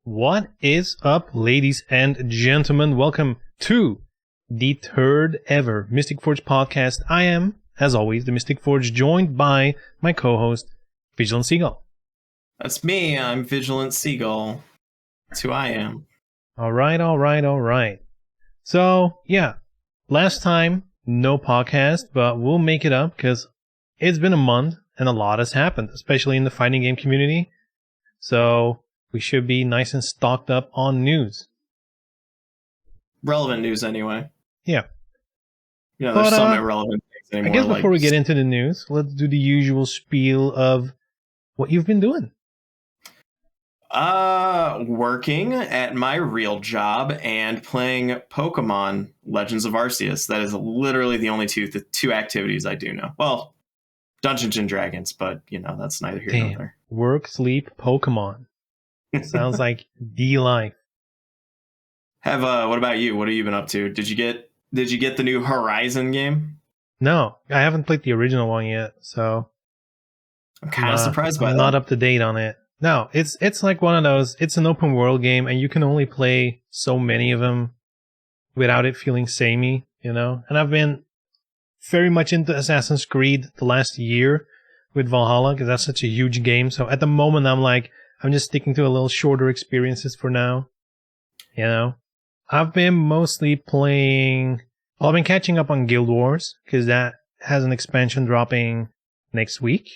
What is up, ladies and gentlemen? Welcome to the third ever Mystic Forge podcast. I am, as always, the Mystic Forge, joined by my co-host, Vigilant Seagull. That's me. I'm Vigilant Seagull. That's who I am. All right. So, yeah, last time, no podcast, but we'll make it up because it's been a month and a lot has happened, especially in the fighting game community. So we should be nice and stocked up on news. Relevant news, anyway. Yeah. Yeah, there's some irrelevant things anymore. I guess before we get into the news, let's do the usual spiel of what you've been doing. Working at my real job and playing Pokemon Legends of Arceus. That is literally the only two activities I do now. Well, Dungeons and Dragons, but that's neither here nor there. Work, sleep, Pokemon. Sounds like the life. What about you? What have you been up to? Did you get the new Horizon game? No, I haven't played the original one yet, so I'm kind of surprised by that. I'm not up to date on it. No, it's like one of those. It's an open world game, and you can only play so many of them without it feeling samey, And I've been very much into Assassin's Creed the last year with Valhalla because that's such a huge game. So at the moment, I'm just sticking to a little shorter experiences for now. I've been mostly playing. Well, I've been catching up on Guild Wars because that has an expansion dropping next week,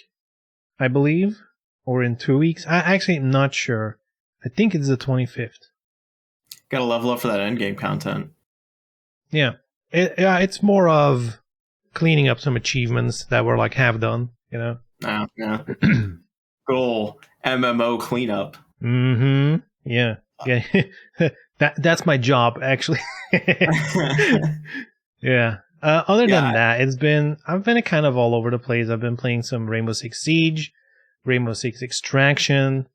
I believe. Or in 2 weeks. I actually am not sure. I think it's the 25th. Gotta level up for that endgame content. Yeah. It's more of cleaning up some achievements that were like half done, Yeah. Goal. MMO cleanup. Mm-hmm. Yeah. That's my job, actually. Yeah. Other than that, I've been kind of all over the place. I've been playing some Rainbow Six Siege, Rainbow Six Extraction.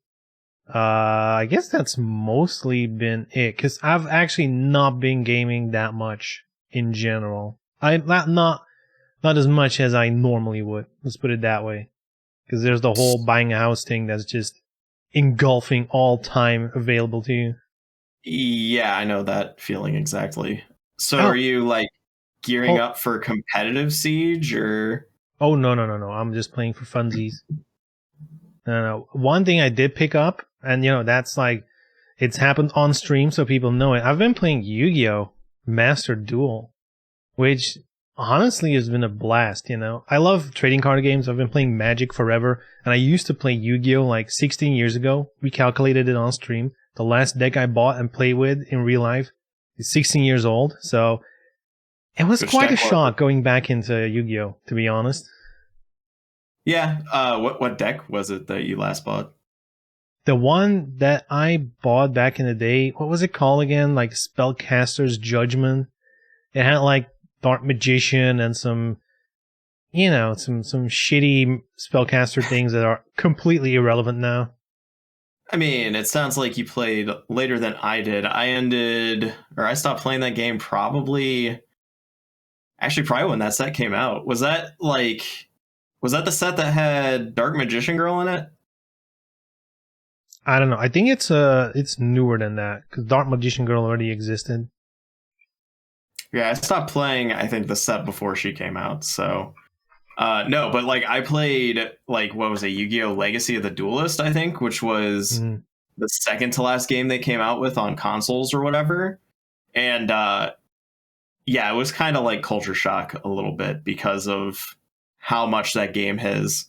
I guess that's mostly been it, because I've actually not been gaming that much in general. Not as much as I normally would. Let's put it that way. Because there's the whole buying a house thing that's just engulfing all time available to you. Yeah, I know that feeling exactly. So are you gearing up for competitive Siege or? Oh, no. I'm just playing for funsies. No. One thing I did pick up, and that's it's happened on stream so people know it. I've been playing Yu-Gi-Oh! Master Duel, which honestly has been a blast, I love trading card games. I've been playing Magic forever, and I used to play Yu-Gi-Oh! 16 years ago. We calculated it on stream. The last deck I bought and played with in real life is 16 years old, so it was quite a shock going back into Yu-Gi-Oh!, to be honest. Yeah, what deck was it that you last bought? The one that I bought back in the day, what was it called again? Spellcaster's Judgment. It had Dark Magician and some shitty spellcaster things that are completely irrelevant now. I mean, it sounds like you played later than I did. I stopped playing that game probably when that set came out. Was that the set that had Dark Magician Girl in it? I don't know. I think it's newer than that because Dark Magician Girl already existed. Yeah, I stopped playing, I think, the set before she came out. So, no, but I played what was it, Yu-Gi-Oh! Legacy of the Duelist, I think, which was the second to last game they came out with on consoles or whatever. And yeah, it was kind of culture shock a little bit because of how much that game has,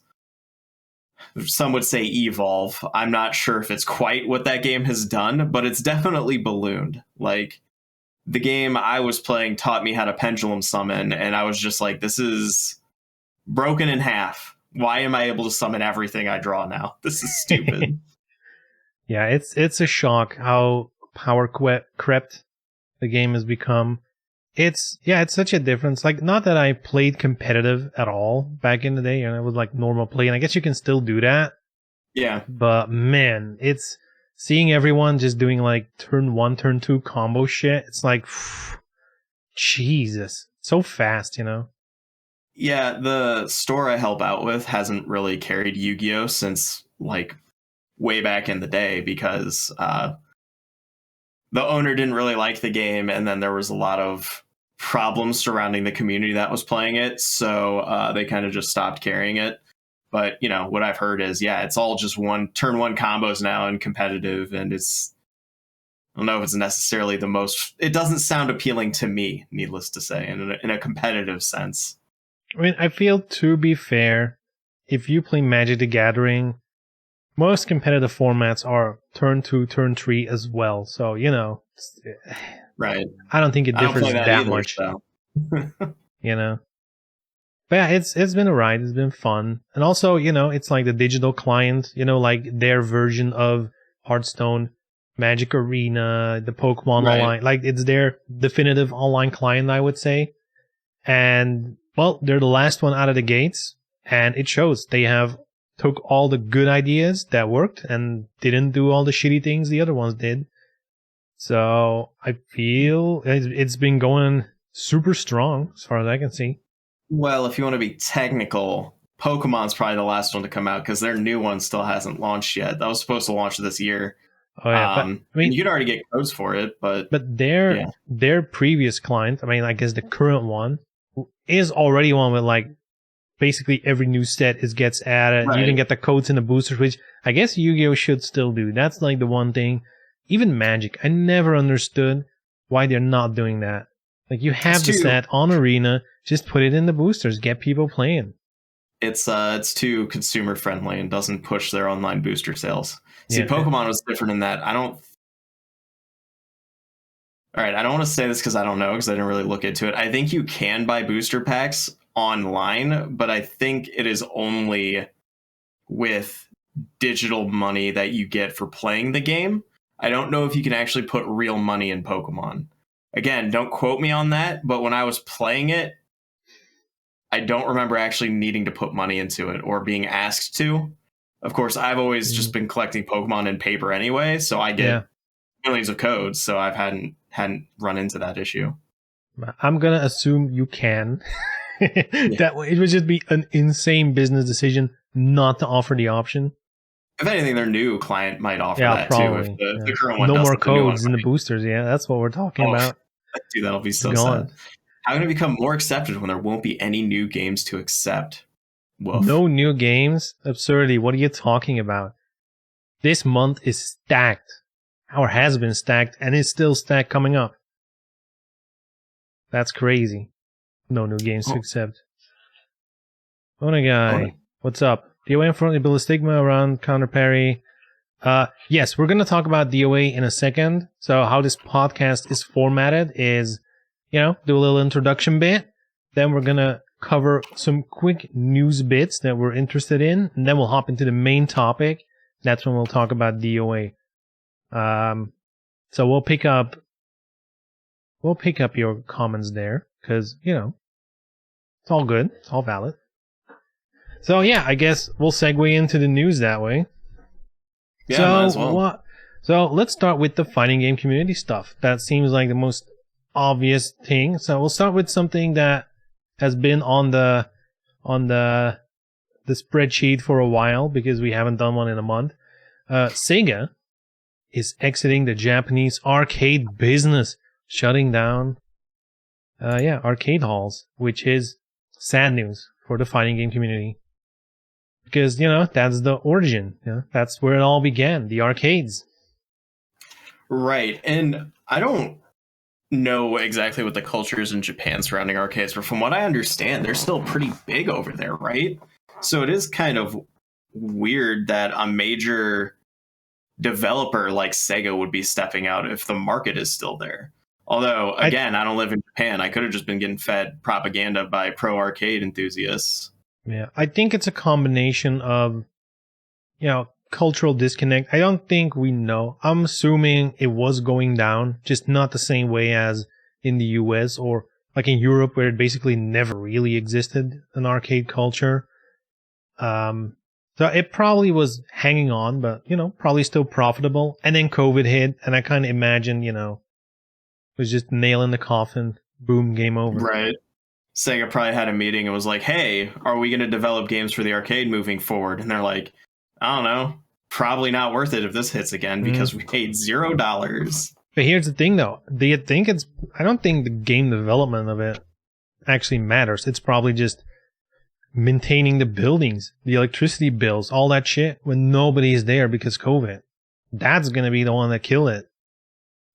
some would say, evolve. I'm not sure if it's quite what that game has done, but it's definitely ballooned. The game I was playing taught me how to pendulum summon, and I was just this is broken in half. Why am I able to summon everything I draw now? This is stupid. Yeah, it's a shock how power crept the game has become. It's such a difference. Not that I played competitive at all back in the day, and it was normal play, and I guess you can still do that. Yeah. But man, it's seeing everyone just doing turn 1, turn 2 combo shit. It's Jesus, so fast, Yeah, the store I help out with hasn't really carried Yu-Gi-Oh! Since way back in the day because the owner didn't really like the game, and then there was a lot of problems surrounding the community that was playing it, so they kind of just stopped carrying it. But what I've heard is, yeah, it's all just turn one combos now and competitive, and I don't know if it's necessarily the most. It doesn't sound appealing to me, needless to say, in a competitive sense. I mean, I feel, to be fair, if you play Magic the Gathering, most competitive formats are turn 2, turn 3 as well. So, right. I don't think it differs that either, much. So. But yeah, it's been a ride. It's been fun. And also, it's like the digital client, like their version of Hearthstone, Magic Arena, the Pokemon Online. Like, it's their definitive online client, I would say. And, well, they're the last one out of the gates. And it shows. They took all the good ideas that worked and didn't do all the shitty things the other ones did. So I feel it's been going super strong as far as I can see. Well, if you want to be technical, Pokemon's probably the last one to come out because their new one still hasn't launched yet. That was supposed to launch this year. Oh yeah, but, I mean, you could already get codes for it, but their previous client, I mean, I guess the current one is already one with like basically every new set gets added. Right. You can get the codes in the boosters, which I guess Yu-Gi-Oh should still do. That's like the one thing. Even Magic, I never understood why they're not doing that. Like, you have the set on Arena, just put it in the boosters, get people playing. It's too consumer friendly and doesn't push their online booster sales. See, Pokemon was different in that. All right, I don't want to say this because I don't know, because I didn't really look into it. I think you can buy booster packs online, but I think it is only with digital money that you get for playing the game. I don't know if you can actually put real money in Pokemon. Again, don't quote me on that, but when I was playing it, I don't remember actually needing to put money into it or being asked to. Of course, I've always just been collecting Pokemon in paper anyway, so I get millions of codes, so I hadn't run into that issue. I'm gonna assume you can. That way, it would just be an insane business decision not to offer the option. If anything, their new client might offer that probably. Too. If the current one no more codes in the boosters. Yeah, that's what we're talking about. Dude, that'll be so sad. How can it become more accepted when there won't be any new games to accept? Woof. No new games? Absurdity. What are you talking about? This month is stacked. Or has been stacked, and is still stacked coming up. That's crazy. No new games to accept. Ona guy, what's up? DOA in front of the stigma around counter parry. Yes, we're going to talk about DOA in a second. So how this podcast is formatted is, do a little introduction bit. Then we're going to cover some quick news bits that we're interested in. And then we'll hop into the main topic. That's when we'll talk about DOA. So we'll pick up your comments there. Because, it's all good. It's all valid. So yeah, I guess we'll segue into the news that way. Yeah, might as well. So let's start with the fighting game community stuff. That seems like the most obvious thing. So we'll start with something that has been on the spreadsheet for a while because we haven't done one in a month. Sega is exiting the Japanese arcade business, shutting down arcade halls, which is sad news for the fighting game community. Because, that's the origin. That's where it all began, the arcades. Right. And I don't know exactly what the culture is in Japan surrounding arcades, but from what I understand, they're still pretty big over there, right? So it is kind of weird that a major developer like Sega would be stepping out if the market is still there. Although, again, I don't live in Japan. I could have just been getting fed propaganda by pro arcade enthusiasts. Yeah, I think it's a combination of, cultural disconnect. I don't think we know. I'm assuming it was going down, just not the same way as in the US or like in Europe, where it basically never really existed, an arcade culture. So it probably was hanging on, but, probably still profitable. And then COVID hit, and I kind of imagine, it was just nail in the coffin, boom, game over. Right. Sega probably had a meeting and was like, hey, are we going to develop games for the arcade moving forward? And they're like, I don't know, probably not worth it if this hits again because we paid $0. But here's the thing, though. I don't think the game development of it actually matters. It's probably just maintaining the buildings, the electricity bills, all that shit when nobody is there because COVID. That's going to be the one that kill it.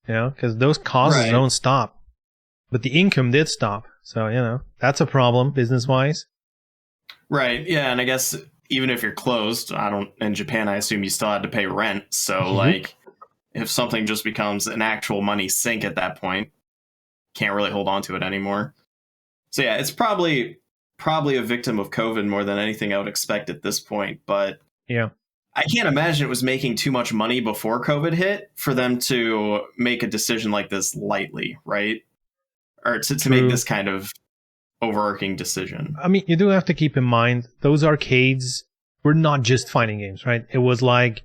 You know, because those costs don't stop. But the income did stop. So, you know, that's a problem business-wise. Right. Yeah. And I guess even if you're closed, in Japan, I assume you still had to pay rent. So, like, if something just becomes an actual money sink at that point, can't really hold on to it anymore. So, yeah, it's probably a victim of COVID more than anything I would expect at this point. But yeah, I can't imagine it was making too much money before COVID hit for them to make a decision like this lightly, right? Or to make this kind of overarching decision. I mean, you do have to keep in mind, those arcades were not just fighting games, right? It was like,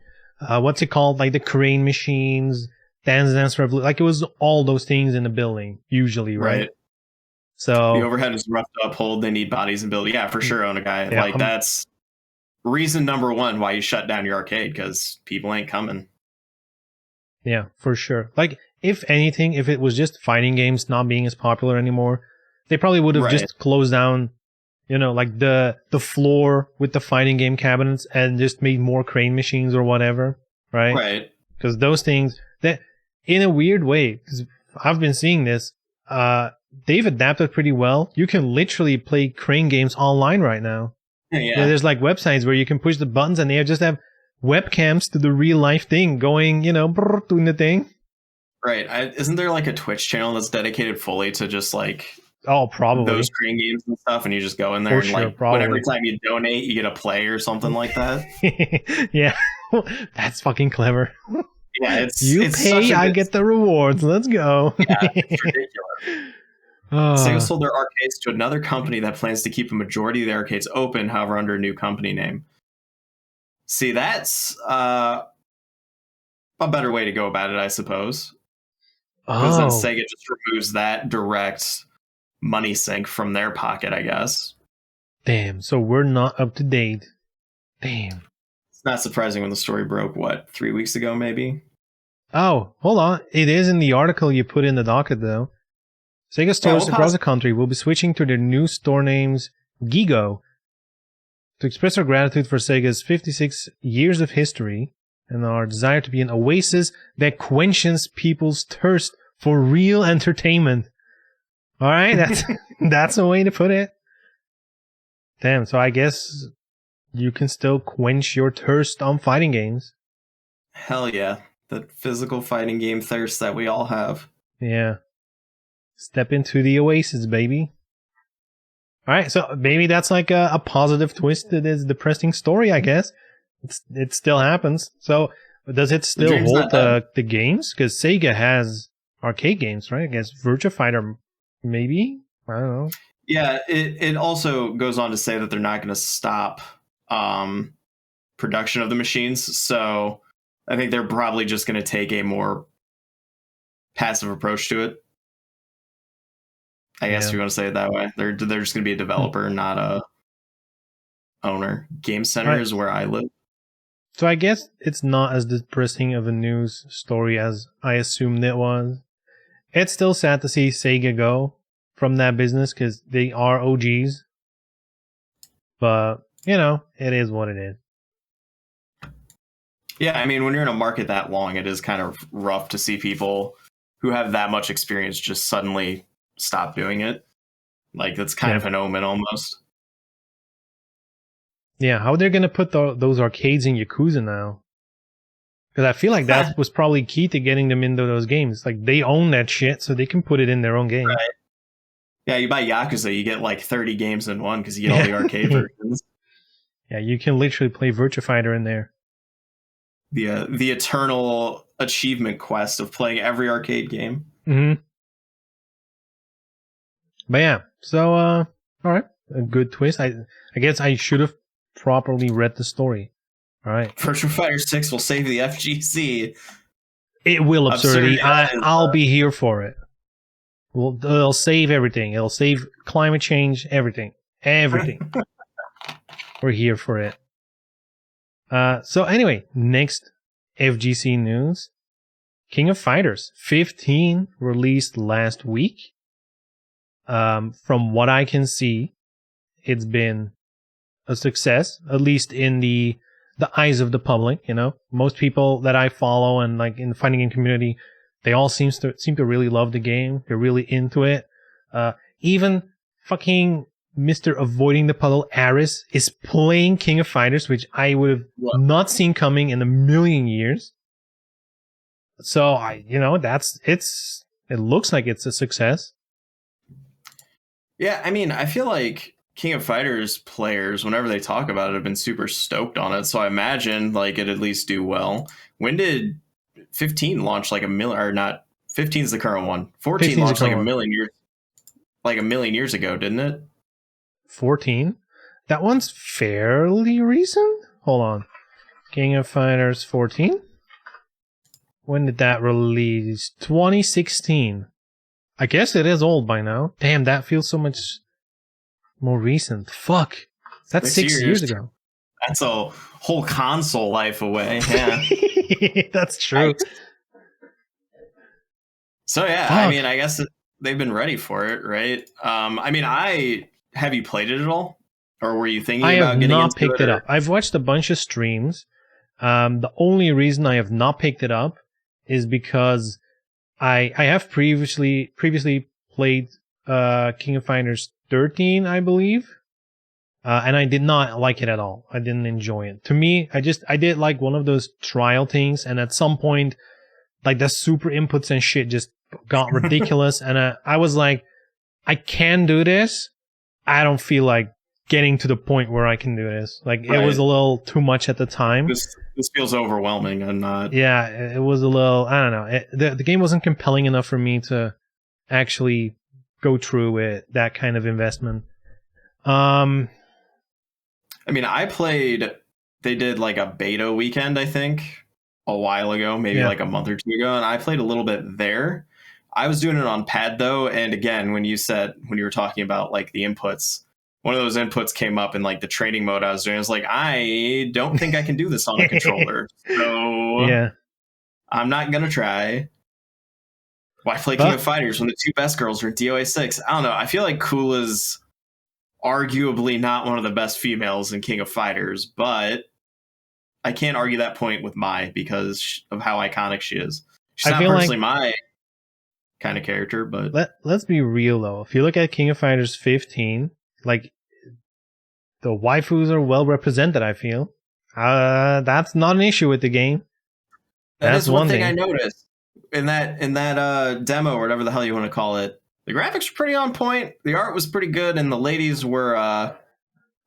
what's it called? Like the crane machines, Dance Revolution. Like it was all those things in the building, usually, right? So the overhead is rough to uphold. They need bodies and build. Yeah, for sure, own a guy. Yeah, that's reason number one why you shut down your arcade, because people ain't coming. Yeah, for sure. Like, if anything, if it was just fighting games not being as popular anymore, they probably would have just closed down, you know, like the floor with the fighting game cabinets and just made more crane machines or whatever, right? Right. Because those things, that in a weird way, because I've been seeing this, they've adapted pretty well. You can literally play crane games online right now. Yeah. There's like websites where you can push the buttons and they just have webcams to the real life thing going, you know, doing the thing. Right. Isn't there like a Twitch channel that's dedicated fully to just like probably those crane games and stuff, and you just go in there every time you donate you get a play or something like that? Yeah. That's fucking clever. Yeah, it's pay, I get the rewards. Let's go. Yeah, it's ridiculous. Sega sold their arcades to another company that plans to keep a majority of the arcades open, however, under a new company name. See, that's a better way to go about it, I suppose. Because then Sega just removes that direct money sink from their pocket, I guess. Damn, so we're not up to date. Damn. It's not surprising when the story broke, 3 weeks ago, maybe? Oh, hold on. It is in the article you put in the docket, though. Sega stores across the country will be switching to their new store names, Gigo, to express our gratitude for Sega's 56 years of history and our desire to be an oasis that quenches people's thirst for real entertainment. All right, that's a way to put it. Damn, so I guess you can still quench your thirst on fighting games. Hell yeah, the physical fighting game thirst that we all have. Yeah. Step into the oasis, baby. All right, so maybe that's like a positive twist to this depressing story, I guess. It still happens. So does it still hold the games? Because Sega has arcade games, right? I guess Virtua Fighter, maybe? I don't know. Yeah, it also goes on to say that they're not going to stop production of the machines. So I think they're probably just going to take a more passive approach to it. I guess if you want to say it that way. They're just going to be a developer, not a owner. Game Center is where I live. So I guess it's not as depressing of a news story as I assumed it was. It's still sad to see Sega go from that business because they are OGs. But, you know, it is what it is. Yeah, I mean, when you're in a market that long, it is kind of rough to see people who have that much experience just suddenly stop doing it. Like, that's kind of an omen almost. Yeah, how they're going to put those arcades in Yakuza now? Because I feel like that was probably key to getting them into those games. Like, they own that shit, so they can put it in their own game. Right. Yeah, you buy Yakuza, you get like 30 games in one because you get all the arcade versions. Yeah, you can literally play Virtua Fighter in there. The eternal achievement quest of playing every arcade game. Mm-hmm. But yeah, so, all right, a good twist. I guess I should have properly read the story. All right. Virtua Fighter 6 will save the FGC. It will, absurdity. I'll be here for it. Well, it'll save everything. It'll save climate change, everything. Everything. We're here for it. So anyway, next FGC news. King of Fighters 15 released last week. From what I can see, it's been a success, at least in the eyes of the public. You know, most people that I follow and like in the fighting game community, they all seem to really love the game. They're really into it. Even fucking Mr. Avoiding the Puddle Aris is playing King of Fighters, which I would have not seen coming in a million years. So it looks like it's a success. Yeah, I mean, I feel like King of Fighters players, whenever they talk about it, have been super stoked on it. So I imagine like it'd at least do well. When did 15 launch? Like a million, or not? 15 is the current one. 14 launched like a million years ago, didn't it? 14? That one's fairly recent? Hold on. King of Fighters 14? When did that release? 2016. I guess it is old by now. Damn, that feels so much more recent. Fuck. That's 6 years ago. That's a whole console life away. Yeah. That's true. So yeah, fuck. I mean, I guess they've been ready for it, right? I mean, have you played it at all? Or were you thinking about getting into it? I have not picked it up. I've watched a bunch of streams. The only reason I have not picked it up is because I have previously played King of Fighters 13, I believe, and I did not like it at all. I didn't enjoy it. To me, I did like one of those trial things, and at some point, like the super inputs and shit just got ridiculous, and I was like, I can do this. I don't feel like getting to the point where I can do this. Like It was a little too much at the time. This feels overwhelming and not. Yeah, it was a little. I don't know. The game wasn't compelling enough for me to actually go through with that kind of investment. I mean, I played. They did like a beta weekend, I think, a while ago, maybe like a month or two ago, and I played a little bit there. I was doing it on pad though, and again, when you were talking about like the inputs. One of those inputs came up in like the training mode I was doing. I was like, I don't think I can do this on a controller. So yeah, I'm not going to try. Why play King of Fighters when the two best girls are in DOA 6? I don't know. I feel like Kula's arguably not one of the best females in King of Fighters, but I can't argue that point with Mai because of how iconic she is. She's not personally my kind of character, but... Let's be real, though. If you look at King of Fighters 15... like, the waifus are well represented, I feel. That's not an issue with the game. That's one thing I noticed. In that demo, or whatever the hell you want to call it, the graphics were pretty on point. The art was pretty good, and the ladies were,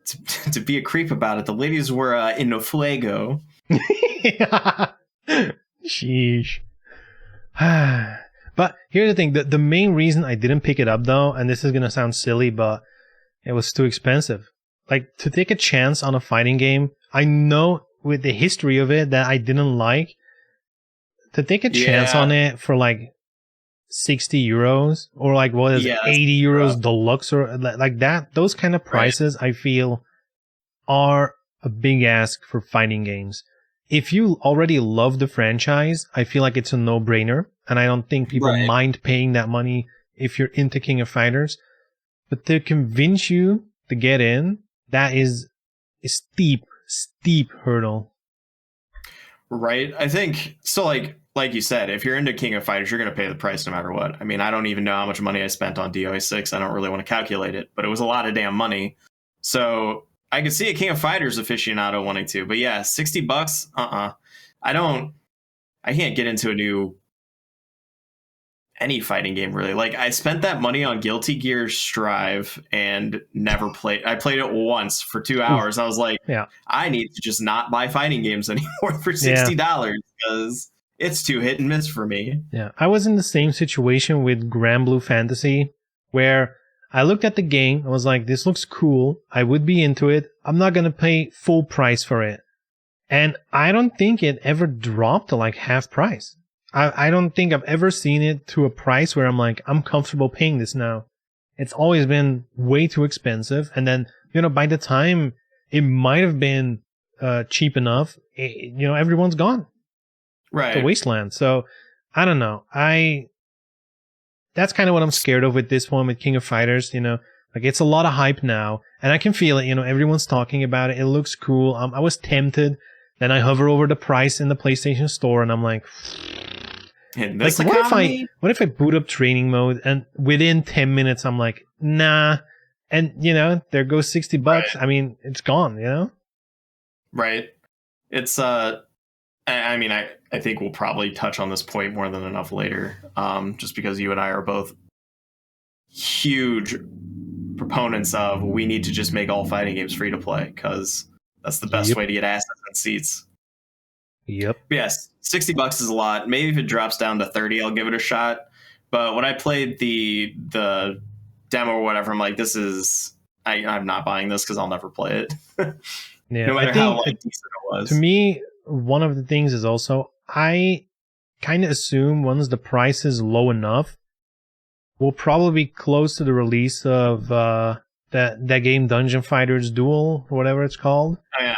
to be a creep about it, the ladies were in no fuego. Sheesh. But here's the thing. The main reason I didn't pick it up, though, and this is going to sound silly, but it was too expensive. Like, to take a chance on a fighting game, I know with the history of it that I didn't like. To take a chance on it for like 60 euros or like what is it, 80 euros deluxe or like that, those kind of prices I feel are a big ask for fighting games. If you already love the franchise, I feel like it's a no-brainer, and I don't think people mind paying that money if you're into King of Fighters. But to convince you to get in, that is a steep hurdle. Right. I think so. Like you said, if you're into King of Fighters, you're going to pay the price no matter what. I mean, I don't even know how much money I spent on DOA 6. I don't really want to calculate it, but it was a lot of damn money. So I could see a King of Fighters aficionado wanting to, but yeah, $60. I can't get into any fighting game really. Like, I spent that money on Guilty Gear Strive and never played. I played it once for 2 hours. I was like, I need to just not buy fighting games anymore for $60 because it's too hit and miss for me. Yeah, I was in the same situation with Grand Blue Fantasy, where I looked at the game. I was like, this looks cool. I would be into it. I'm not going to pay full price for it. And I don't think it ever dropped to like half price. I don't think I've ever seen it to a price where I'm like, I'm comfortable paying this now. It's always been way too expensive. And then, by the time it might have been cheap enough, everyone's gone. Right. It's a wasteland. So I don't know. That's kind of what I'm scared of with this one, with King of Fighters, like it's a lot of hype now, and I can feel it, everyone's talking about it. It looks cool. I was tempted. Then I hover over the price in the PlayStation Store, and I'm like, what if I boot up training mode, and within 10 minutes I'm like, nah, and there goes $60. Right. I mean, it's gone, Right. It's I think we'll probably touch on this point more than enough later, just because you and I are both huge proponents of we need to just make all fighting games free to play, because that's the best way to get assets and seats. Yep. But yes, $60 is a lot. Maybe if it drops down to 30, I'll give it a shot. But when I played the demo or whatever, I'm like, I'm not buying this because I'll never play it. Yeah, no matter how decent it was. To me, one of the things is also, I kind of assume once the price is low enough, we'll probably be close to the release of that game Dungeon Fighters Duel, or whatever it's called. Oh, yeah.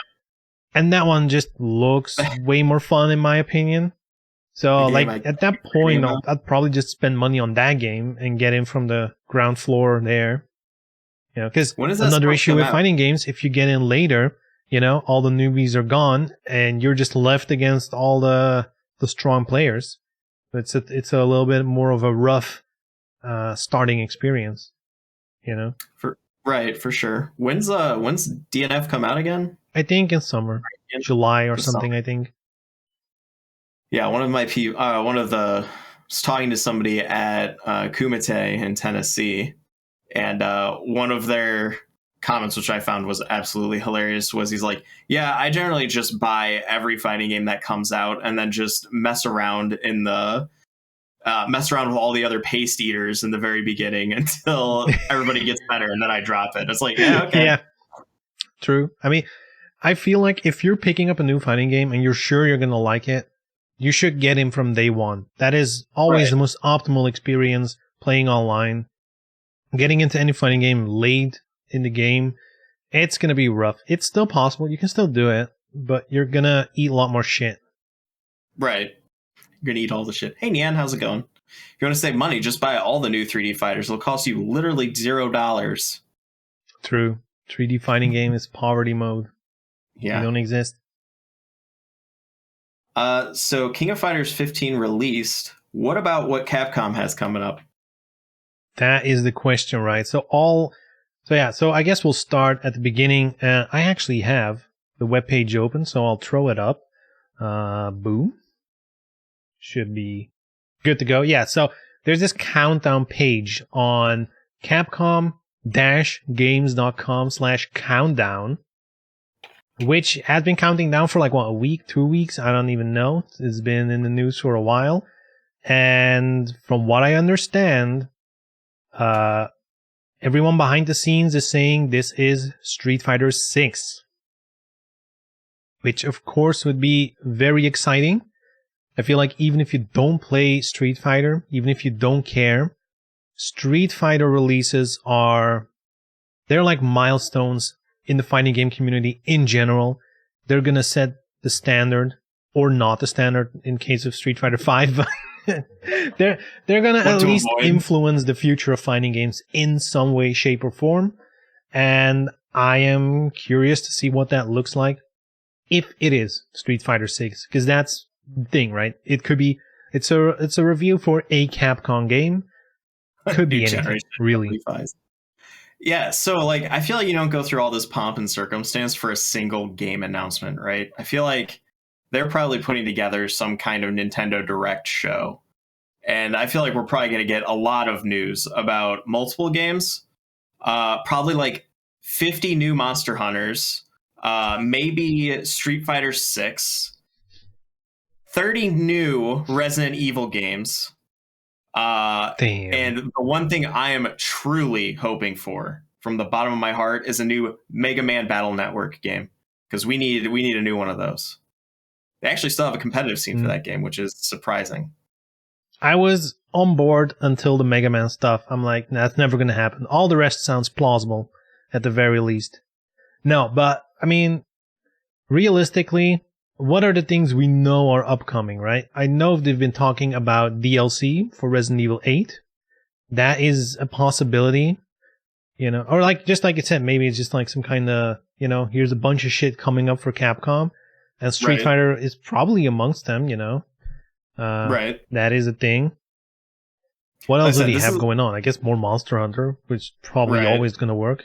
And that one just looks way more fun, in my opinion. So, at that point, I'd probably just spend money on that game and get in from the ground floor there. Because another issue with fighting games, if you get in later, all the newbies are gone, and you're just left against all the strong players. It's a little bit more of a rough starting experience, For sure. When's DNF come out again? I think in summer, July or something. Summer. I think. Yeah, I was talking to somebody at Kumite in Tennessee, and one of their comments, which I found was absolutely hilarious, was he's like, "Yeah, I generally just buy every fighting game that comes out, and then just mess around with all the other paste eaters in the very beginning until everybody gets better, and then I drop it." It's like, yeah, okay. Yeah, true. I mean, I feel like if you're picking up a new fighting game and you're sure you're going to like it, you should get in from day one. That is always the most optimal experience playing online. Getting into any fighting game late in the game, it's going to be rough. It's still possible. You can still do it, but you're going to eat a lot more shit. Right. You're going to eat all the shit. Hey, Nian, how's it going? If you want to save money, just buy all the new 3D fighters. It'll cost you literally $0. True. 3D fighting game is poverty mode. Yeah. They don't exist. So King of Fighters 15 released. What about what Capcom has coming up? That is the question, right? So I guess we'll start at the beginning. I actually have the webpage open, so I'll throw it up. Boom. Should be good to go. Yeah, so there's this countdown page on capcom-games.com/countdown, which has been counting down for a week, 2 weeks? I don't even know. It's been in the news for a while. And from what I understand, everyone behind the scenes is saying this is Street Fighter 6, which of course would be very exciting. I feel like even if you don't play Street Fighter, even if you don't care, Street Fighter releases they're like milestones in the fighting game community in general. They're going to set the standard, or not the standard in case of Street Fighter 5, but they're going to at least influence the future of fighting games in some way, shape, or form. And I am curious to see what that looks like if it is Street Fighter 6, because that's the thing, right? It could be, it's a review for a Capcom game. Could be anything, really. Yeah, so I feel like you don't go through all this pomp and circumstance for a single game announcement, right? I feel like they're probably putting together some kind of Nintendo Direct show. And I feel like we're probably going to get a lot of news about multiple games. Probably 50 new Monster Hunters, maybe Street Fighter 6, 30 new Resident Evil games. Damn. And the one thing I am truly hoping for from the bottom of my heart is a new Mega Man Battle Network game, because we need a new one of those. They actually still have a competitive scene for that game, which is surprising. I was on board until the Mega Man stuff. I'm like, that's never going to happen. All the rest sounds plausible at the very least. No, but I mean, realistically, what are the things we know are upcoming, right? I know they've been talking about DLC for Resident Evil 8. That is a possibility, you know, or like, just like it said, maybe it's just like some kind of, you know, here's a bunch of shit coming up for Capcom, and Street Fighter is probably amongst them, you know. Right. That is a thing. What else do they have going on? I guess more Monster Hunter, which is probably always going to work.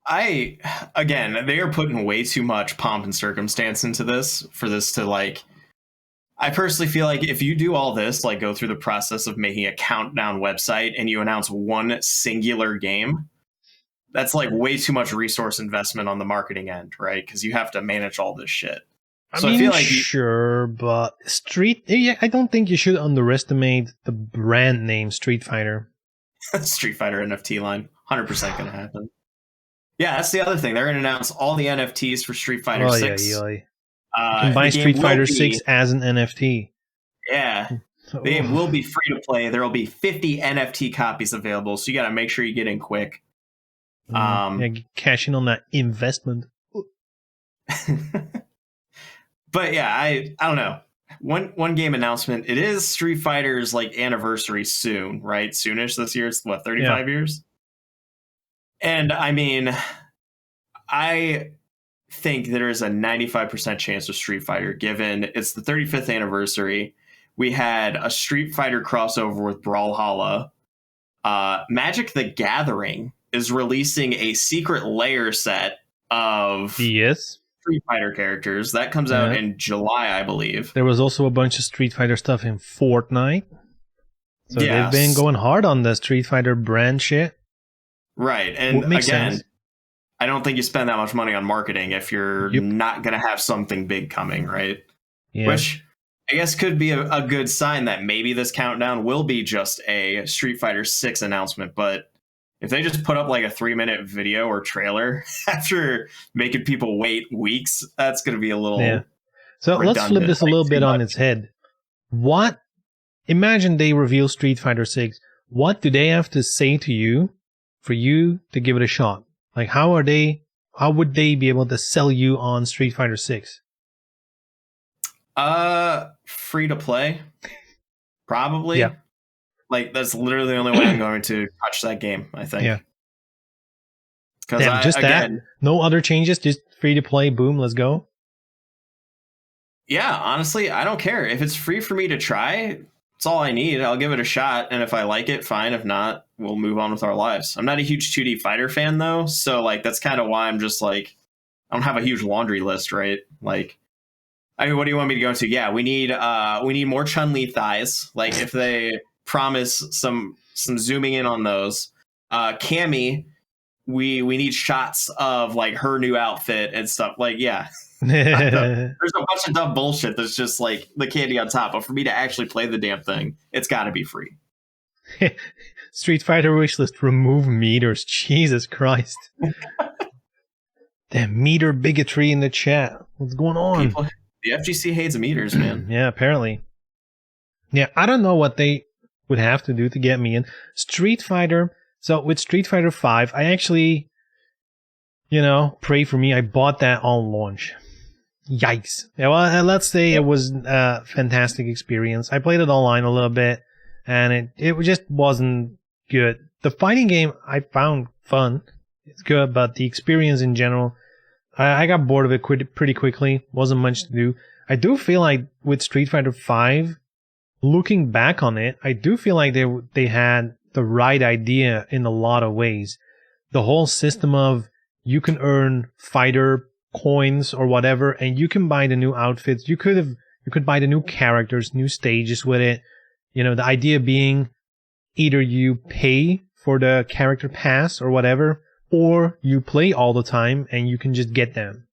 Again, they are putting way too much pomp and circumstance into this for this to like. I personally feel like if you do all this, like go through the process of making a countdown website and you announce one singular game, that's like way too much resource investment on the marketing end, right? Because you have to manage all this shit. I feel like sure, but I don't think you should underestimate the brand name Street Fighter. Street Fighter NFT line, 100% going to happen. Yeah, that's the other thing. They're going to announce all the NFTs for Street Fighter 6. Yeah. You can buy Street Fighter 6 as an NFT. Yeah. The game will be free to play. There will be 50 NFT copies available, so you got to make sure you get in quick. Cash in on that investment. But yeah, I don't know. One game announcement. It is Street Fighter's like anniversary soon, right? Soonish this year. It's what, 35 years? And I mean, I think there is a 95% chance of Street Fighter, given it's the 35th anniversary. We had a Street Fighter crossover with Brawlhalla. Magic the Gathering is releasing a secret layer set of Street Fighter characters. That comes out in July, I believe. There was also a bunch of Street Fighter stuff in Fortnite. So they've been going hard on the Street Fighter brand shit. Right. And again, sense. I don't think you spend that much money on marketing if you're not going to have something big coming, right? Yeah. Which I guess could be a good sign that maybe this countdown will be just a Street Fighter 6 announcement. But if they just put up like a 3-minute video or trailer after making people wait weeks, that's going to be a little So let's flip this a little bit on its head. Imagine they reveal Street Fighter 6. What do they have to say to you for you to give it a shot? Like, how would they be able to sell you on Street Fighter 6? Free to play. Probably. Yeah. Like, that's literally the only way I'm going to touch that game, I think. Yeah. Because that? No other changes, just free to play, boom, let's go. Yeah, honestly, I don't care. If it's free for me to try, it's all I need. I'll give it a shot, and if I like it, fine. If not, we'll move on with our lives. I'm not a huge 2D fighter fan, though, so like that's kind of why I'm just like, I don't have a huge laundry list, right? Like, I mean, what do you want me to go into? Yeah, we need more Chun-Li thighs. Like, if they promise some zooming in on those. Cammy, we need shots of like her new outfit and stuff. Like, yeah. There's a bunch of dumb bullshit that's just like the candy on top, but for me to actually play the damn thing, it's got to be free. Street Fighter wishlist, remove meters. Jesus Christ. Damn meter bigotry in the chat. What's going on? The FGC hates meters, man. Yeah, apparently. Yeah, I don't know what they would have to do to get me in. Street Fighter. So with Street Fighter 5, I actually, pray for me. I bought that on launch. Yikes. Yeah, well, let's say it was a fantastic experience. I played it online a little bit, and it just wasn't good. The fighting game I found fun. It's good, but the experience in general, I got bored of it pretty quickly. Wasn't much to do. I do feel like with Street Fighter 5, looking back on it, I do feel like they had the right idea in a lot of ways. The whole system of you can earn fighter coins or whatever, and you can buy the new outfits. You could buy the new characters, new stages with it. The idea being either you pay for the character pass or whatever, or you play all the time and you can just get them.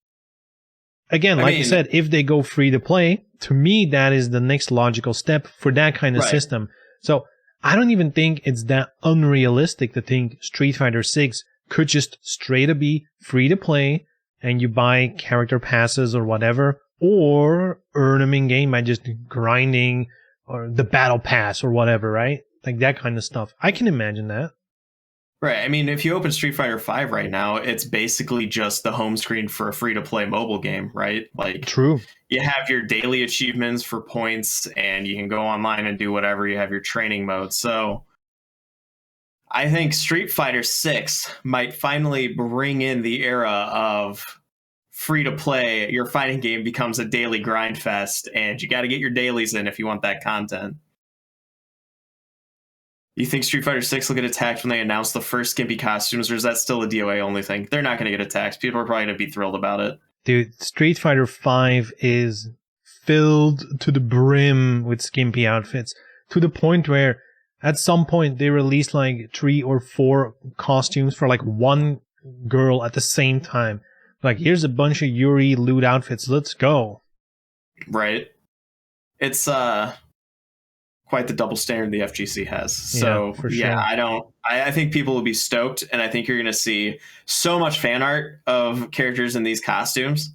Again, you said, if they go free to play, to me, that is the next logical step for that kind of system. So I don't even think it's that unrealistic to think Street Fighter 6 could just straight up be free to play and you buy character passes or whatever, or earn them in game by just grinding or the battle pass or whatever, right? Like that kind of stuff. I can imagine that. Right. I mean, if you open Street Fighter V right now, it's basically just the home screen for a free-to-play mobile game, right? Like, True. you have your daily achievements for points, and you can go online and do whatever. You have your training mode. So I think Street Fighter 6 might finally bring in the era of free-to-play. Your fighting game becomes a daily grind fest, and you got to get your dailies in if you want that content. You think Street Fighter 6 will get attacked when they announce the first skimpy costumes, or is that still a DOA only thing? They're not going to get attacked. People are probably going to be thrilled about it. Dude, Street Fighter 5 is filled to the brim with skimpy outfits, to the point where at some point they released like 3 or 4 costumes for like one girl at the same time. Like, here's a bunch of Yuri loot outfits. Let's go. Right. It's quite the double standard the FGC has. So, yeah, for sure. I think people will be stoked, and I think you're going to see so much fan art of characters in these costumes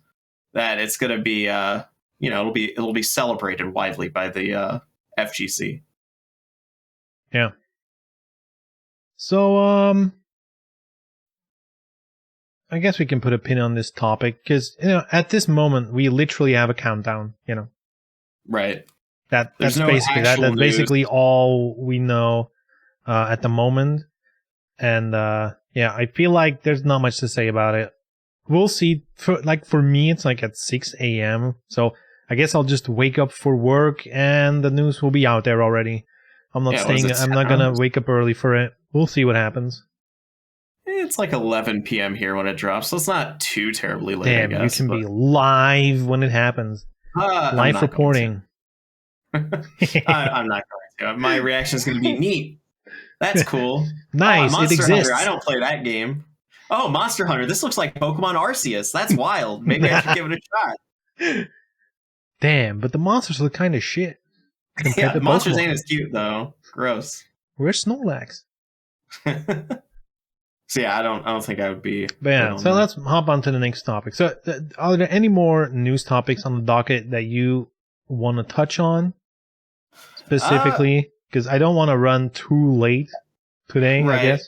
that it's going to be, it'll be celebrated widely by the FGC. Yeah. So, I guess we can put a pin on this topic because, at this moment we literally have a countdown, Right. That's basically all we know at the moment. And I feel like there's not much to say about it. We'll see. For me, it's like at 6 a.m. So I guess I'll just wake up for work and the news will be out there already. I'm not gonna wake up early for it. We'll see what happens. It's like 11 p.m. here when it drops, so it's not too terribly late. Damn, I guess, you can be live when it happens. Live reporting. I'm not going to. My reaction is going to be neat. That's cool. Nice. Monster it exists. Hunter, I don't play that game. Oh, Monster Hunter. This looks like Pokemon Arceus. That's wild. Maybe I should give it a shot. Damn, but the monsters look kind of shit. Yeah, monsters ain't as cute though. Gross. Where's Snorlax? So yeah, I don't think I would be. But yeah, so let's hop on to the next topic. So, are there any more news topics on the docket that you want to touch on specifically? Because I don't want to run too late today, right. I guess.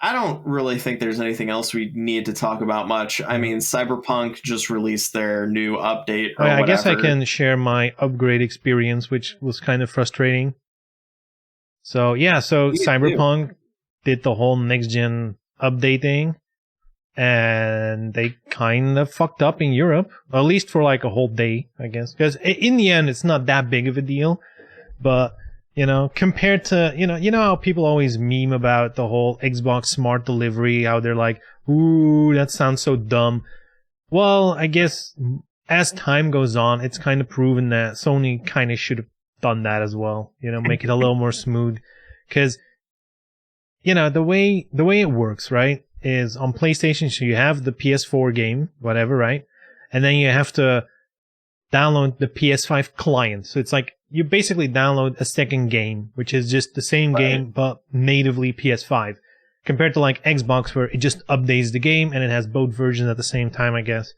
I don't really think there's anything else we need to talk about much. I mean, Cyberpunk just released their new update. Or I guess I can share my upgrade experience, which was kind of frustrating. So yeah, Cyberpunk did the whole next gen update thing, and they kind of fucked up in Europe, at least for like a whole day, I guess. Because in the end, it's not that big of a deal, but compared to you know how people always meme about the whole Xbox Smart Delivery, how they're like, ooh, that sounds so dumb. Well, I guess as time goes on, it's kind of proven that Sony kind of should have done that as well. Make it a little more smooth, because the way it works, right, is on PlayStation, so you have the PS4 game, whatever, right? And then you have to download the PS5 client. So it's like you basically download a second game, which is just the same game, but natively PS5. Compared to like Xbox, where it just updates the game and it has both versions at the same time, I guess.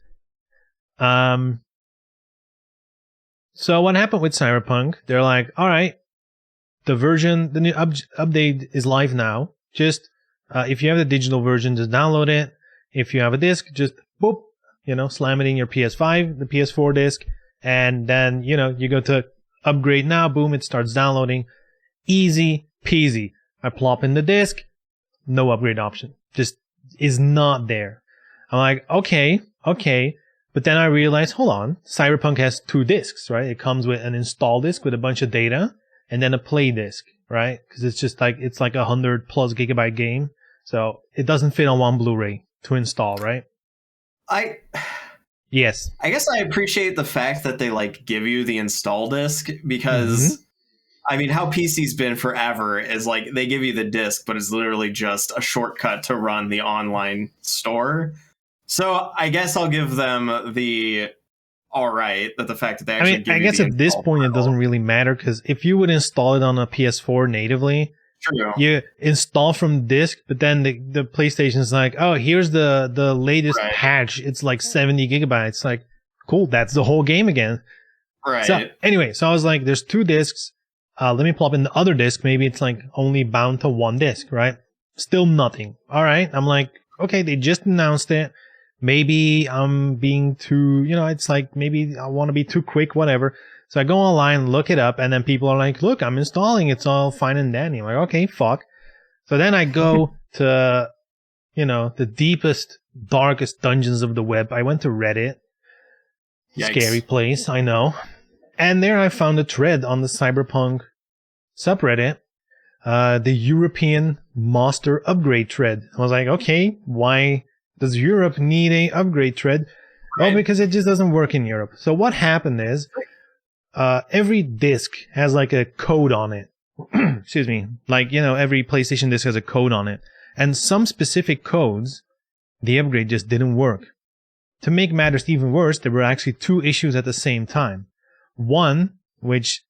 So what happened with Cyberpunk? They're like, all right, the new update is live now. Just if you have the digital version, just download it. If you have a disc, just boop, slam it in your PS5, the PS4 disc, and then you go to upgrade now. Boom, it starts downloading. Easy peasy. I plop in the disc, no upgrade option. Just is not there. I'm like, okay. But then I realized, hold on, Cyberpunk has 2 discs, right? It comes with an install disc with a bunch of data, and then a play disc, right? Because it's like 100+ gigabyte game, so it doesn't fit on one Blu-ray to install, right? Yes. I guess I appreciate the fact that they give you the install disc, because I mean, how PC's been forever is they give you the disc, but it's literally just a shortcut to run the online store. So I guess I'll give them the all right that the fact that they actually give I guess at this point it doesn't really matter, because if you would install it on a PS4 natively, true, you install from disk, but then the PlayStation's like, oh, here's the latest patch. It's like 70 gigabytes. Like, cool, that's the whole game again. Right. So anyway, so I was like, there's 2 discs. Let me plop in the other disc. Maybe it's only bound to 1 disc, right? Still nothing. All right. I'm like, okay, they just announced it. Maybe I'm being too, it's like maybe I want to be too quick, whatever. So I go online, look it up, and then people are like, look, I'm installing. It's all fine and dandy. I'm like, okay, fuck. So then I go to, the deepest, darkest dungeons of the web. I went to Reddit. Yikes. Scary place, I know. And there I found a thread on the Cyberpunk subreddit, the European Master Upgrade thread. I was like, okay, why does Europe need a upgrade thread? Right. Oh, because it just doesn't work in Europe. So what happened is, every disc has like a code on it. Excuse me. Like, every PlayStation disc has a code on it. And some specific codes, the upgrade just didn't work. To make matters even worse, there were actually 2 issues at the same time. One, which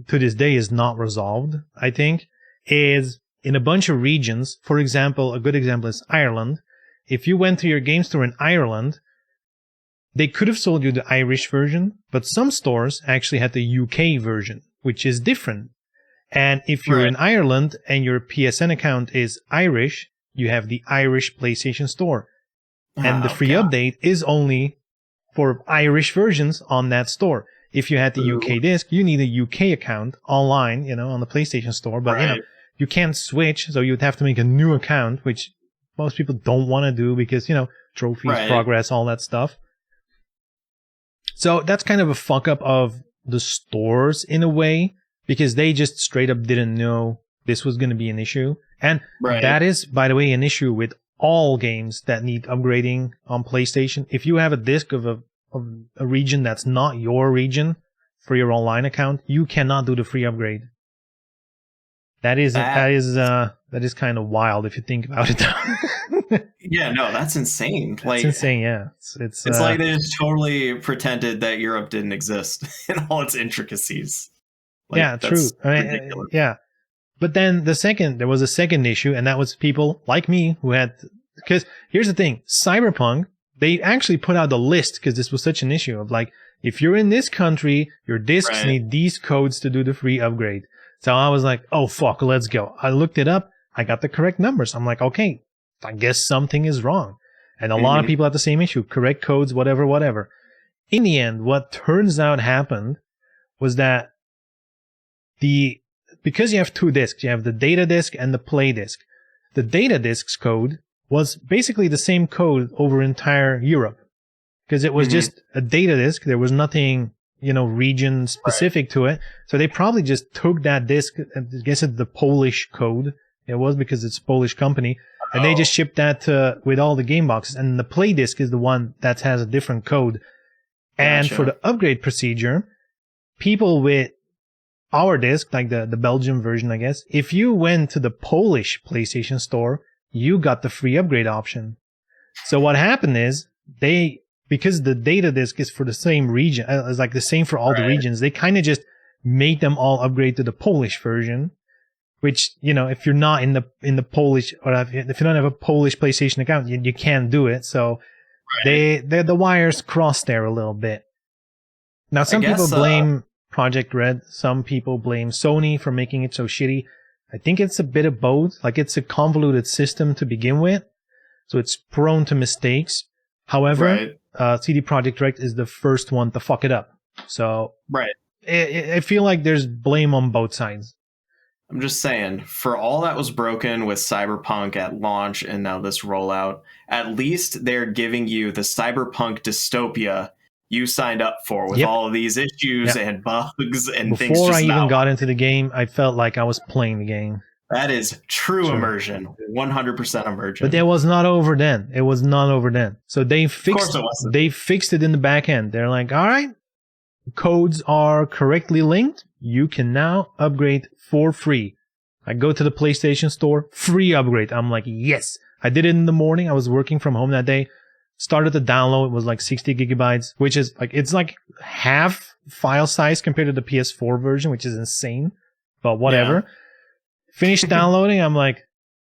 to this day is not resolved, I think, is in a bunch of regions. For example, a good example is Ireland. If you went to your game store in Ireland, they could have sold you the Irish version, but some stores actually had the UK version, which is different. And if you're in Ireland and your PSN account is Irish, you have the Irish PlayStation Store. And the free update is only for Irish versions on that store. If you had the UK disc, you need a UK account online, on the PlayStation Store. But, you can't switch, so you'd have to make a new account, which most people don't want to do because, trophies, progress, all that stuff. So that's kind of a fuck up of the stores in a way, because they just straight up didn't know this was going to be an issue. And that is, by the way, an issue with all games that need upgrading on PlayStation. If you have a disc of a region that's not your region for your online account, you cannot do the free upgrade. That is kind of wild if you think about it. Yeah, no, that's insane. That's insane. Yeah, it's like they just totally pretended that Europe didn't exist in all its intricacies. Yeah, true. Yeah. But then there was a second issue, and that was people like me who had, because here's the thing, Cyberpunk, they actually put out a list because this was such an issue of like, if you're in this country, your discs need these codes to do the free upgrade. So I was like, oh fuck, let's go. I looked it up. I got the correct numbers. I'm like, okay, I guess something is wrong. And a lot of people had the same issue, correct codes, whatever. In the end, what turns out happened was that because you have 2 discs, you have the data disc and the play disc. The data disc's code was basically the same code over entire Europe, because it was just a data disc. There was nothing, region specific to it. So they probably just took that disc, I guess it's the Polish code. It was because it's a Polish company, and they just shipped that with all the game boxes. And the play disc is the one that has a different code. And for the upgrade procedure, people with our disc, like the Belgian version, I guess, if you went to the Polish PlayStation Store, you got the free upgrade option. So what happened is because the data disc is for the same region, it's like the same for all the regions, they kind of just made them all upgrade to the Polish version, which, if you're not in the Polish, or if you don't have a Polish PlayStation account, you can't do it. So the wires crossed there a little bit. Now, some people blame Project Red. Some people blame Sony for making it so shitty. I think it's a bit of both. Like, it's a convoluted system to begin with, so it's prone to mistakes. However, CD Projekt Red is the first one to fuck it up. So I feel like there's blame on both sides. I'm just saying, for all that was broken with Cyberpunk at launch and now this rollout, at least they're giving you the Cyberpunk dystopia you signed up for with all of these issues and bugs and things. Before I even got into the game, I felt like I was playing the game. That is true immersion, 100% immersion. But it was not over then. It was not over then. So they fixed it in the back end. They're like, all right, codes are correctly linked. You can now upgrade for free. I go to the PlayStation Store, free upgrade. I'm like, yes. I did it in the morning. I was working from home that day. Started to download. It was like 60 gigabytes, which is like, it's like half file size compared to the PS4 version, which is insane, but whatever. Yeah. Finished downloading. I'm like,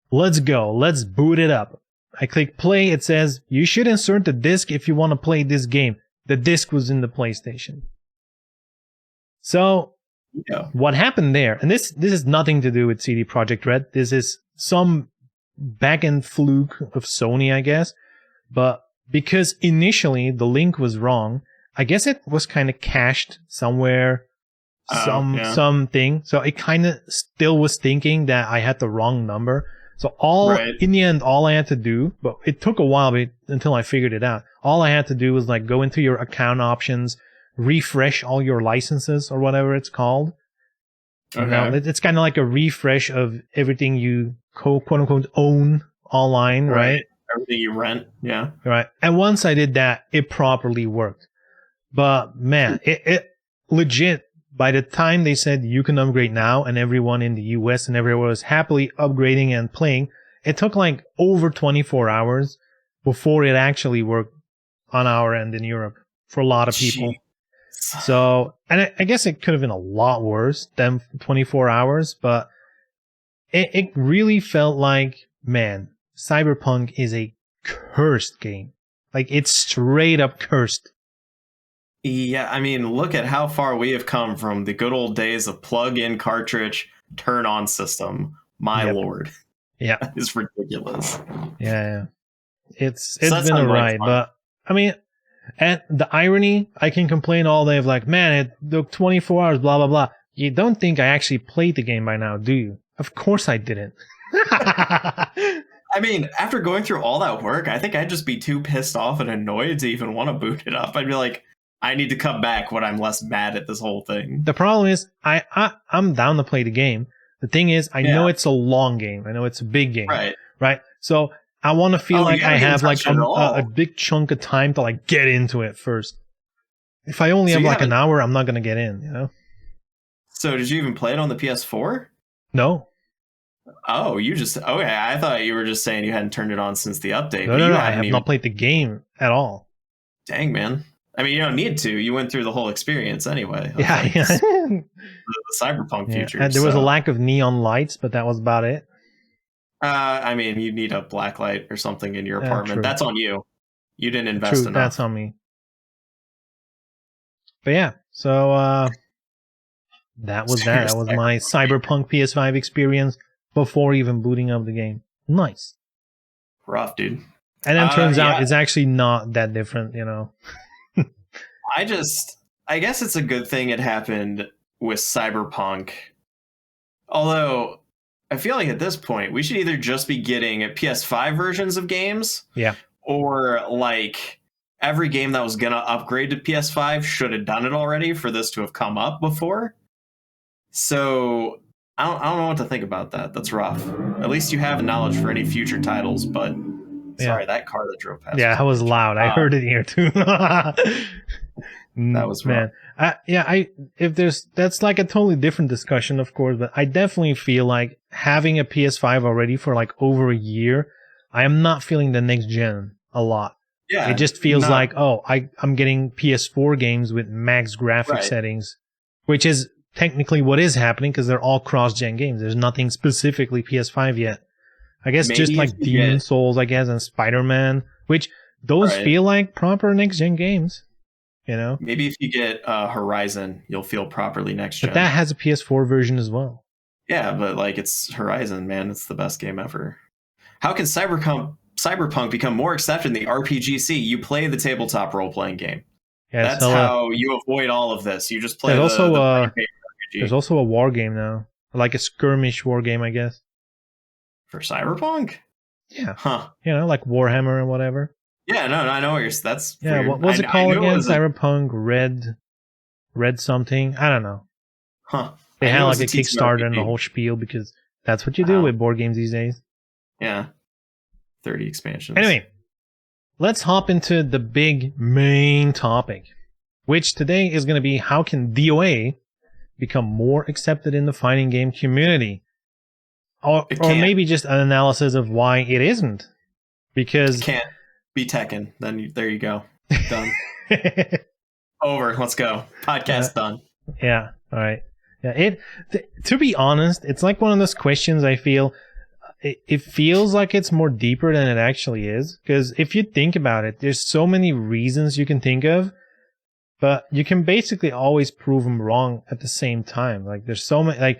let's go. Let's boot it up. I click play. It says, you should insert the disc if you want to play this game. The disc was in the PlayStation. So what happened there, and this is nothing to do with CD Projekt Red. This is some back-end fluke of Sony, I guess. But because initially the link was wrong, I guess it was kind of cached somewhere, something. So it kind of still was thinking that I had the wrong number. So in the end, all I had to do, but it took a while until I figured it out. All I had to do was like go into your account options, refresh all your licenses or whatever it's called. Okay. You know, it's kind of like a refresh of everything you quote unquote own online, right? Everything you rent, yeah. Right. And once I did that, it properly worked. But man, it legit, by the time they said you can upgrade now and everyone in the US and everyone was happily upgrading and playing, it took like over 24 hours before it actually worked on our end in Europe for a lot of people. Jeez. So, and I guess it could have been a lot worse than 24 hours, but it really felt like, man, Cyberpunk is a cursed game. Like, it's straight up cursed. Yeah, I mean, look at how far we have come from the good old days of plug-in cartridge, turn-on system. My lord. Yeah. That is ridiculous. Yeah. It's been a ride, but, I mean, and the irony, I can complain all day of like, man, it took 24 hours, blah, blah, blah. You don't think I actually played the game by now, do you? Of course I didn't. I mean, after going through all that work, I think I'd just be too pissed off and annoyed to even want to boot it up. I'd be like, I need to come back when I'm less mad at this whole thing. The problem is, I'm down to play the game. The thing is, I know it's a long game. I know it's a big game. Right? So I want to feel like I have like a big chunk of time to like get into it first. If I only have like an hour, I'm not going to get in, you know? So did you even play it on the PS4? No. Oh, okay. I thought you were just saying you hadn't turned it on since the update. No, I have not played the game at all. Dang, man. I mean, you don't need to. You went through the whole experience anyway. Yeah. The Cyberpunk future. And there was a lack of neon lights, but that was about it. I mean, you need a black light or something in your apartment. That's on you. You didn't invest enough. That's on me. But yeah, so that was that. That was my Cyberpunk PS5 experience before even booting up the game. Nice. Rough, dude. And then turns out it's actually not that different, you know. I guess it's a good thing it happened with Cyberpunk. Although, I feel like at this point, we should either just be getting PS5 versions of games. Yeah. Or, like, every game that was going to upgrade to PS5 should have done it already for this to have come up before. So, I don't know what to think about that. That's rough. At least you have knowledge for any future titles, but... Sorry, that car that drove past. Yeah, that was loud. I heard it here too. That was man. That's like a totally different discussion, of course, but I definitely feel like having a PS5 already for like over a year, I am not feeling the next gen a lot. Yeah, it just feels like, I'm getting PS4 games with max graphic settings, which is technically what is happening because they're all cross-gen games. There's nothing specifically PS5 yet. I guess maybe just like Demon Souls, I guess, and Spider-Man, which those feel like proper next-gen games, you know? Maybe if you get Horizon, you'll feel properly next-gen. But that has a PS4 version as well. Yeah, but like it's Horizon, man. It's the best game ever. How can Cyberpunk become more accepted in the RPGC? You play the tabletop role-playing game. Yeah, that's how you avoid all of this. You just play there's also a war game now. Like a skirmish war game, I guess. For Cyberpunk? Yeah. Huh. You know, like Warhammer and whatever. Yeah, no, I know what you're... That's yeah, weird. What was it called again? Cyberpunk Red something? I don't know. Huh. They had like a Kickstarter and the whole spiel because that's what you do with board games these days. Yeah. 30 expansions. Anyway, let's hop into the big main topic, which today is going to be how can DOA become more accepted in the fighting game community? Or maybe just an analysis of why it isn't. Because... It can't be Tekken. Then there you go. Done. Over. Let's go. Podcast done. Yeah. All right. Yeah. To be honest, it's like one of those questions I feel... It feels like it's more deeper than it actually is. Because if you think about it, there's so many reasons you can think of. But you can basically always prove them wrong at the same time. Like, there's so many... Like...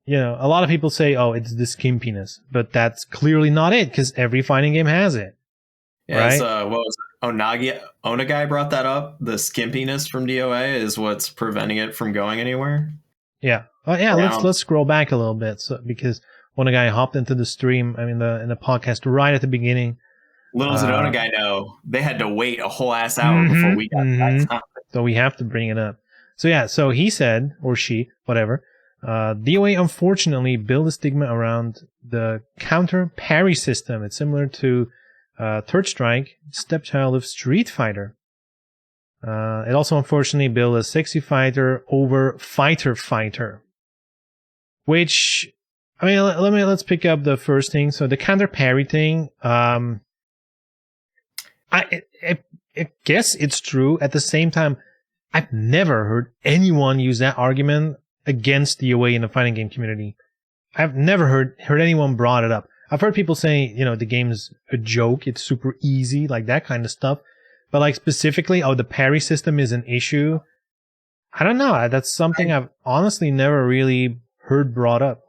a lot of people say, oh, it's the skimpiness, but that's clearly not it because every fighting game has it. Yeah, right? what was it? Onagai brought that up. The skimpiness from DOA is what's preventing it from going anywhere. Yeah. Oh, yeah. Let's scroll back a little bit, because one guy hopped into the stream. I mean, in the podcast right at the beginning. Little did Onagai know they had to wait a whole ass hour before we got that topic. So we have to bring it up. So yeah. So he said, or she, whatever. DOA unfortunately built a stigma around the counter parry system. It's similar to Third Strike, stepchild of Street Fighter. It also unfortunately built a sexy fighter over fighter, which, I mean, let's pick up the first thing. So the counter parry thing, I guess it's true. At the same time, I've never heard anyone use that argument against DOA in the fighting game community. I've never heard anyone brought it up. I've heard people say, the game's a joke, it's super easy, like that kind of stuff. But like specifically, the parry system is an issue. I don't know. That's something I've honestly never really heard brought up.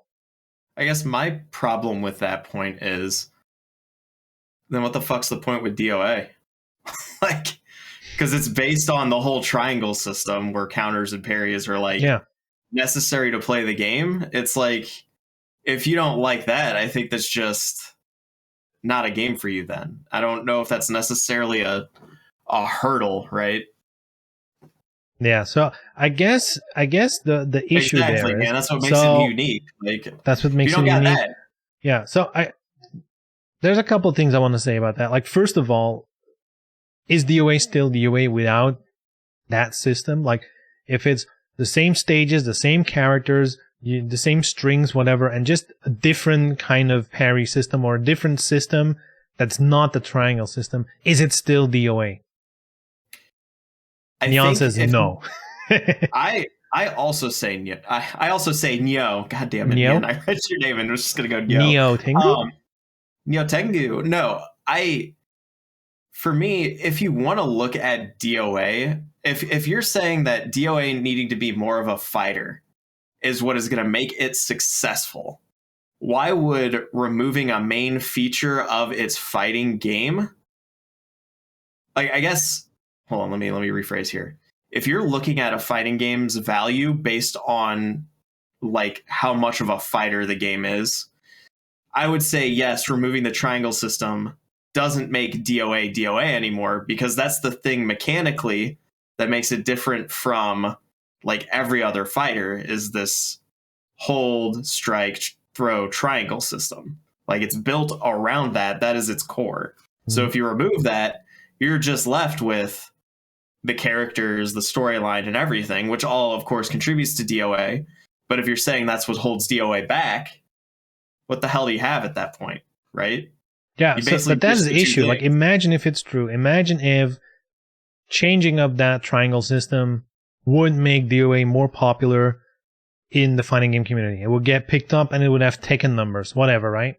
I guess my problem with that point is, then what the fuck's the point with DOA? Like, because it's based on the whole triangle system where counters and parries are like necessary to play the game. It's like, if you don't like that, I think that's just not a game for you then. I don't know if that's necessarily a hurdle, right? Yeah, so I guess the issue exactly, there man. is, that's what makes it unique. Like, that's what makes it unique. That. Yeah, so there's a couple of things I want to say about that. Like, first of all, is DOA still DOA without that system? Like, if it's the same stages, the same characters, the same strings, whatever, and just a different kind of parry system or a different system that's not the triangle system, is it still DOA? Nyan says no. I also say no. I also say no. God damn it, Nyan. I read your name and I was just gonna go no. Neo Tengu? Neo Tengu. No, for me, if you want to look at DOA, if you're saying that DOA needing to be more of a fighter is what is going to make it successful, why would removing a main feature of its fighting game, like, I guess, hold on, let me rephrase here. If you're looking at a fighting game's value based on like how much of a fighter the game is, I would say yes, removing the triangle system doesn't make DOA anymore, because that's the thing mechanically that makes it different from like every other fighter, is this hold, strike, throw triangle system. Like, it's built around that. That is its core. So if you remove that, you're just left with the characters, the storyline, and everything, which all, of course, contributes to DOA. But if you're saying that's what holds DOA back, what the hell do you have at that point, right? Yeah, but that's the issue. Like, imagine if it's true. Imagine if changing up that triangle system would make DOA more popular in the fighting game community. It would get picked up and it would have taken numbers, whatever, right?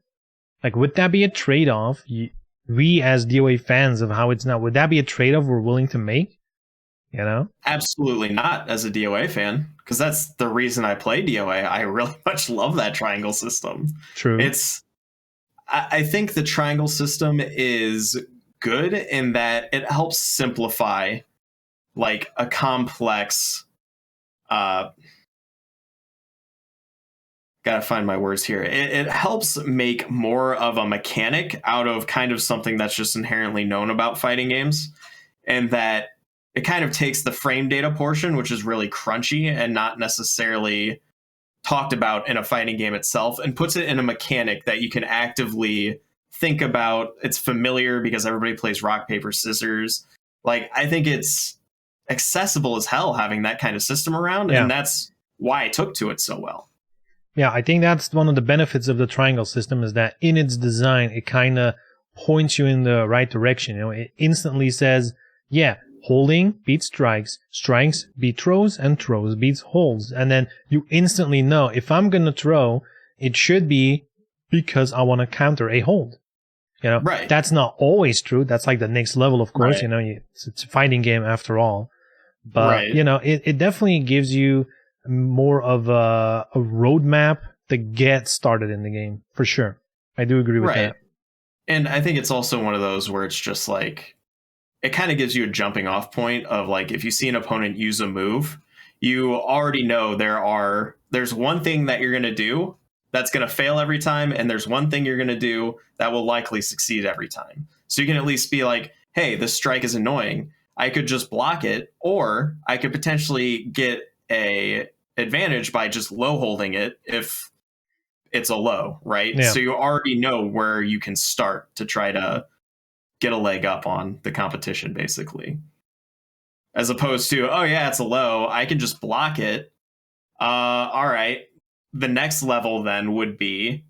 Like, would that be a trade-off? We as DOA fans of how it's now, would that be a trade-off we're willing to make? Absolutely not, as a DOA fan, because that's the reason I play DOA. I really much love that triangle system. True. I think the triangle system is good in that it helps simplify like a complex, gotta find my words here. It helps make more of a mechanic out of kind of something that's just inherently known about fighting games, and that it kind of takes the frame data portion, which is really crunchy and not necessarily talked about in a fighting game itself, and puts it in a mechanic that you can actively think about. It's familiar because everybody plays rock, paper, scissors. Like, I think it's accessible as hell having that kind of system around, and that's why I took to it so well. Yeah, I think that's one of the benefits of the triangle system, is that in its design, it kind of points you in the right direction. It instantly says, yeah, holding beats strikes, strikes beat throws, and throws beats holds. And then you instantly know, if I'm going to throw, it should be because I want to counter a hold. Right. That's not always true. That's like the next level, of course. Right. It's a fighting game after all. But, it definitely gives you more of a roadmap to get started in the game, for sure. I do agree with that. And I think it's also one of those where it's just like, it kind of gives you a jumping off point of like, if you see an opponent use a move, you already know there's one thing that you're going to do that's going to fail every time, and there's one thing you're going to do that will likely succeed every time. So you can at least be like, hey, this strike is annoying. I could just block it, or I could potentially get a advantage by just low holding it if it's a low, right? Yeah. So you already know where you can start to try to get a leg up on the competition, basically. As opposed to, oh yeah, it's a low, I can just block it. All right. The next level then would be,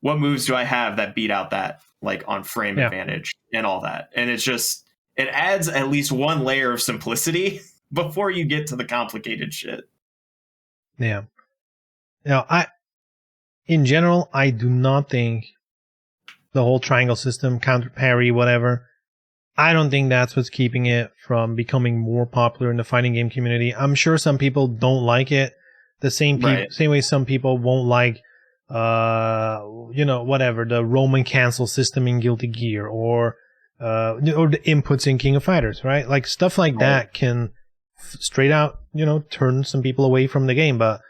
what moves do I have that beat out that, like, on frame advantage and all that? And it's just, it adds at least one layer of simplicity before you get to the complicated shit. Yeah. Now, in general, I do not think the whole triangle system, counter parry, whatever, I don't think that's what's keeping it from becoming more popular in the fighting game community. I'm sure some people don't like it. The same way some people won't like, whatever, the Roman cancel system in Guilty Gear, or the inputs in King of Fighters, right? Like, stuff like that can straight out, turn some people away from the game. But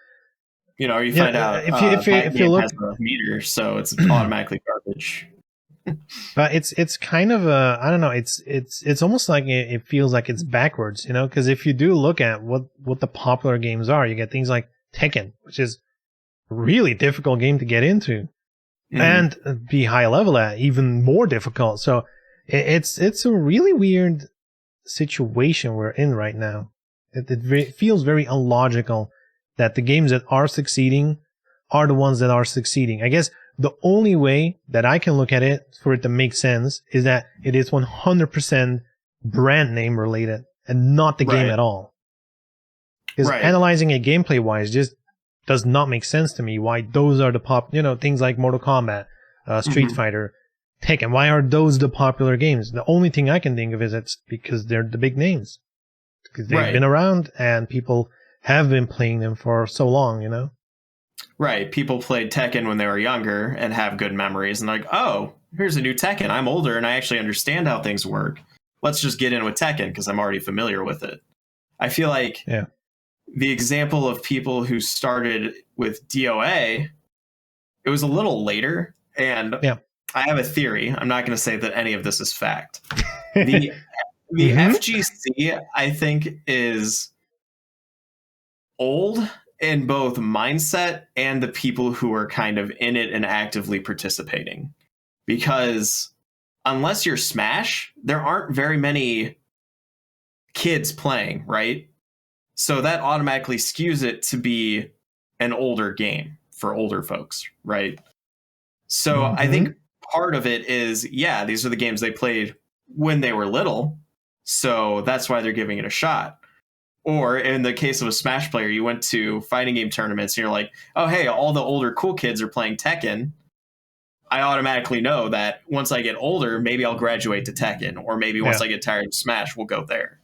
you find out if you look, has a meter, so it's automatically garbage. But it's kind of I don't know, it's almost like it feels like it's backwards, because if you do look at what the popular games are, you get things like Tekken, which is a really difficult game to get into, and be high level at, even more difficult. So it's a really weird situation we're in right now. It feels very illogical that the games that are succeeding are the ones that are succeeding. I guess the only way that I can look at it for it to make sense is that it is 100% brand name related and not the game at all. Because analyzing it gameplay wise just does not make sense to me. Why those are the things like Mortal Kombat, Street Fighter, Tekken. Why are those the popular games? The only thing I can think of is it's because they're the big names. Because they've been around and people have been playing them for so long, Right. People played Tekken when they were younger and have good memories, and like, oh, here's a new Tekken. I'm older and I actually understand how things work. Let's just get in with Tekken because I'm already familiar with it. I feel like the example of people who started with DOA, it was a little later, and I have a theory. I'm not going to say that any of this is fact. The FGC, I think, is old in both mindset and the people who are kind of in it and actively participating. Because unless you're Smash, there aren't very many kids playing, right? So that automatically skews it to be an older game for older folks, right? So I think part of it is, these are the games they played when they were little, so that's why they're giving it a shot. Or in the case of a Smash player, you went to fighting game tournaments and you're like, oh, hey, all the older cool kids are playing Tekken. I automatically know that once I get older, maybe I'll graduate to Tekken. Or maybe once I get tired of Smash, we'll go there.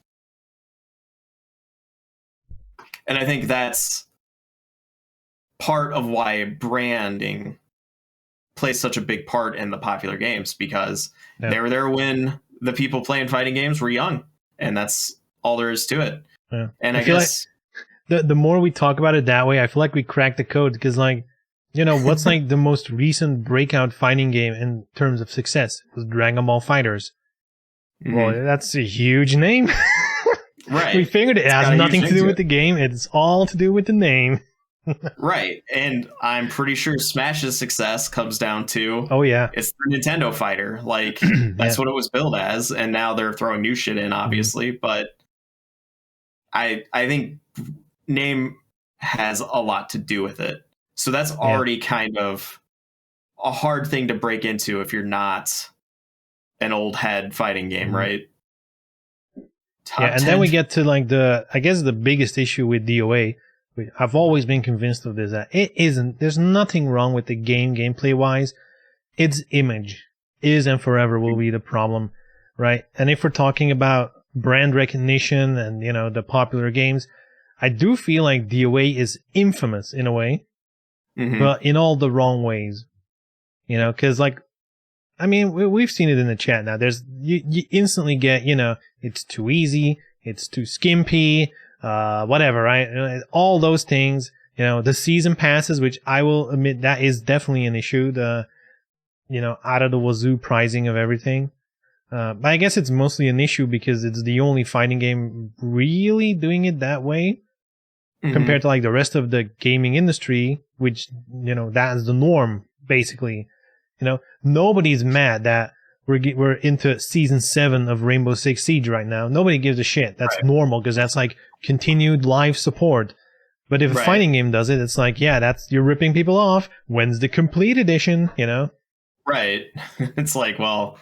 And I think that's part of why branding plays such a big part in the popular games, because they were there when the people playing fighting games were young. And that's all there is to it. Yeah. And I guess like the more we talk about it that way, I feel like we cracked the code, because what's like the most recent breakout fighting game in terms of success? It was Dragon Ball FighterZ. Well, that's a huge name. Right. We figured it has nothing to do with the game. It's all to do with the name. Right. And I'm pretty sure Smash's success comes down to, it's the Nintendo fighter. Like, that's what it was billed as. And now they're throwing new shit in, obviously. But I think name has a lot to do with it. So that's already kind of a hard thing to break into if you're not an old head fighting game, right? And then we get to like the biggest issue with DOA. I've always been convinced of this, that there's nothing wrong with the gameplay wise. Its image is and forever will be the problem, right? And if we're talking about brand recognition and the popular games, I do feel like DOA is infamous in a way but in all the wrong ways. You know, because like, I mean, we've seen it in the chat now. You instantly get, you know, it's too easy, it's too skimpy, whatever, right? All those things. You know, the season passes, which I will admit that is definitely an issue. The, you know, out of the wazoo pricing of everything. But I guess it's mostly an issue because it's the only fighting game really doing it that way compared to like the rest of the gaming industry, which, you know, that's the norm basically. You know, nobody's mad that we're into season 7 of Rainbow Six Siege right now. Nobody gives a shit. That's normal because that's like continued live support. But if a fighting game does it, it's like, yeah, you're ripping people off. When's the complete edition? You know? Right. It's like, well,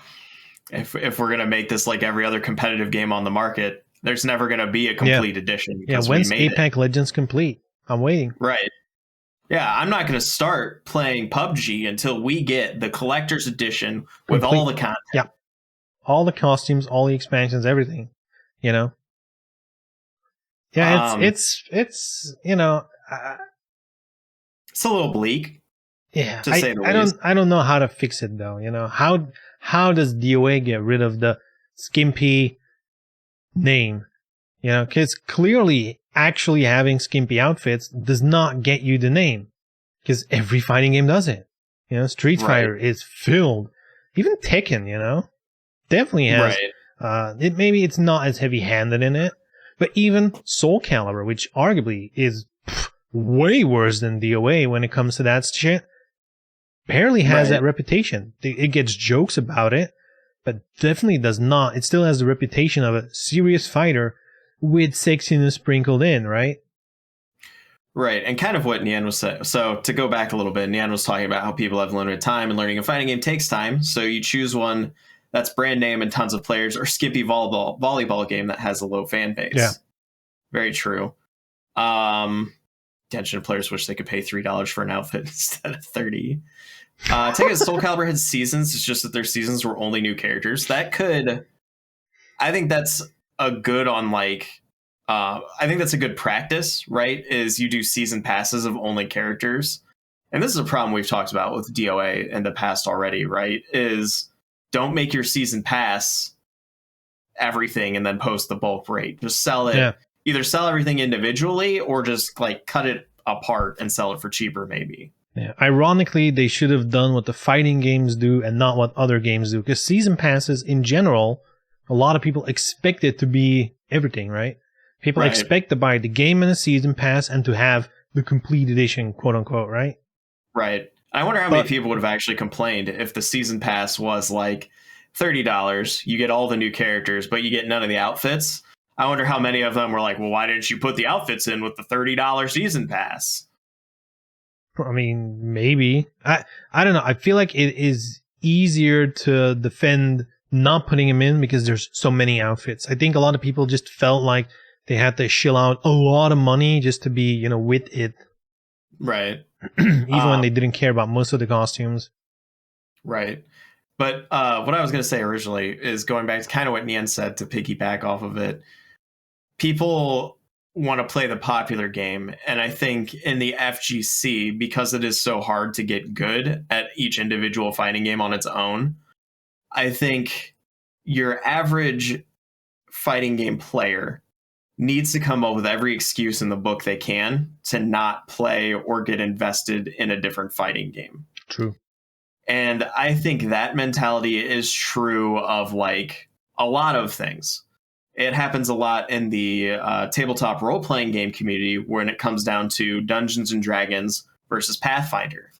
if we're gonna make this like every other competitive game on the market, there's never gonna be a complete edition. Yeah. When's Apex Legends complete? I'm waiting. Right. Yeah, I'm not gonna start playing PUBG until we get the collector's edition with all the content. Yeah. All the costumes, all the expansions, everything. You know. Yeah, it's you know, it's a little bleak. Yeah, I don't know how to fix it though. You know, how does DOA get rid of the skimpy name? You know, because clearly actually having skimpy outfits does not get you the name, because every fighting game does it. You know, Street Fighter is filled, even Tekken. You know, definitely has. Maybe it's not as heavy-handed in it. But even Soul Calibur, which arguably is way worse than DOA when it comes to that shit, barely has that reputation. It gets jokes about it, but definitely does not. It still has the reputation of a serious fighter with sexiness sprinkled in, right? Right, and kind of what Nian was saying. So to go back a little bit, Nian was talking about how people have limited time, and learning a fighting game takes time. So you choose one that's brand name and tons of players, or skimpy volleyball game that has a low fan base. Yeah. Very true. Genshin players wish they could pay $3 for an outfit instead of $30. Take it Soul Calibur had seasons. It's just that their seasons were only new characters. I think that's a good I think that's a good practice, right? Is you do season passes of only characters. And this is a problem we've talked about with DOA in the past already, right? Is don't make your season pass everything and then post the bulk rate. Just sell it. Yeah. Either sell everything individually or just like cut it apart and sell it for cheaper, maybe. Yeah. Ironically, they should have done what the fighting games do and not what other games do. Because season passes in general, a lot of people expect it to be everything, right? People expect to buy the game and a season pass and to have the complete edition, quote unquote, right? Right. I wonder how many people would have actually complained if the season pass was like $30. You get all the new characters, but you get none of the outfits. I wonder how many of them were like, well, why didn't you put the outfits in with the $30 season pass? I mean, maybe. I don't know. I feel like it is easier to defend not putting them in because there's so many outfits. I think a lot of people just felt like they had to shell out a lot of money just to be, you know, with it. Right. Even when they didn't care about most of the costumes. Right. But what I was going to say originally is going back to kind of what Nian said to piggyback off of it. People want to play the popular game. And I think in the FGC, because it is so hard to get good at each individual fighting game on its own, I think your average fighting game player needs to come up with every excuse in the book they can to not play or get invested in a different fighting game. True. And I think that mentality is true of like a lot of things. It happens a lot in the tabletop role-playing game community when it comes down to Dungeons and Dragons versus Pathfinder,